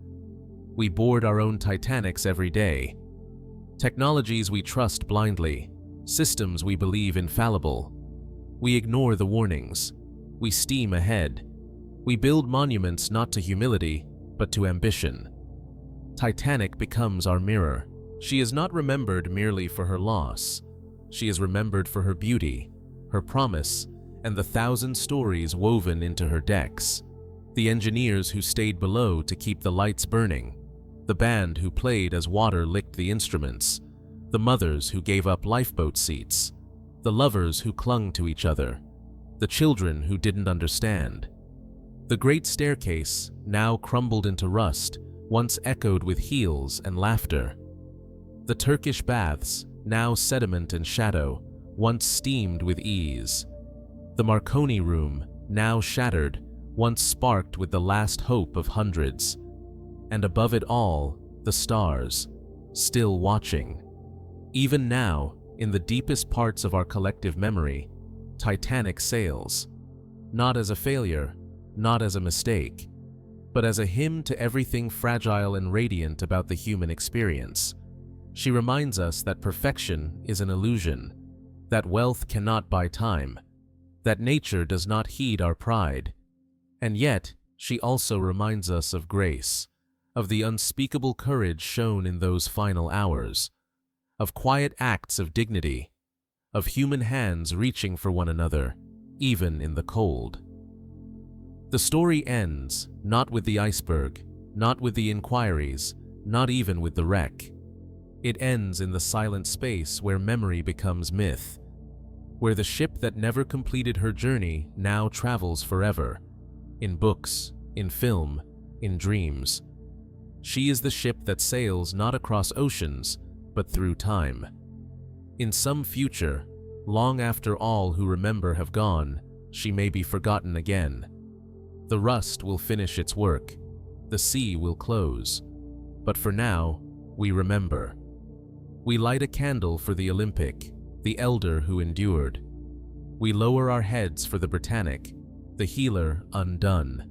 We board our own Titanics every day. Technologies we trust blindly, systems we believe infallible. We ignore the warnings. We steam ahead. We build monuments not to humility, but to ambition. Titanic becomes our mirror. She is not remembered merely for her loss. She is remembered for her beauty, her promise, and the 1,000 stories woven into her decks. The engineers who stayed below to keep the lights burning, the band who played as water licked the instruments, the mothers who gave up lifeboat seats, the lovers who clung to each other, the children who didn't understand. The great staircase, now crumbled into rust, once echoed with heels and laughter. The Turkish baths, now sediment and shadow, once steamed with ease. The Marconi room, now shattered, once sparked with the last hope of hundreds. And above it all, the stars, still watching. Even now, in the deepest parts of our collective memory, Titanic sails. Not as a failure, not as a mistake, but as a hymn to everything fragile and radiant about the human experience. She reminds us that perfection is an illusion, that wealth cannot buy time, that nature does not heed our pride. And yet, she also reminds us of grace, of the unspeakable courage shown in those final hours, of quiet acts of dignity, of human hands reaching for one another, even in the cold. The story ends not with the iceberg, not with the inquiries, not even with the wreck. It ends in the silent space where memory becomes myth, where the ship that never completed her journey now travels forever, in books, in film, in dreams. She is the ship that sails not across oceans, but through time. In some future, long after all who remember have gone, she may be forgotten again. The rust will finish its work, the sea will close, but for now, we remember. We light a candle for the Olympic, the elder who endured. We lower our heads for the Britannic, the healer undone.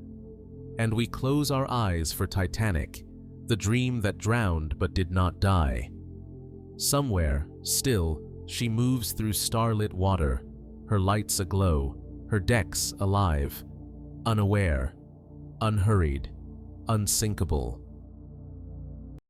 And we close our eyes for Titanic, the dream that drowned but did not die. Somewhere, still, she moves through starlit water, her lights aglow, her decks alive, unaware, unhurried, unsinkable.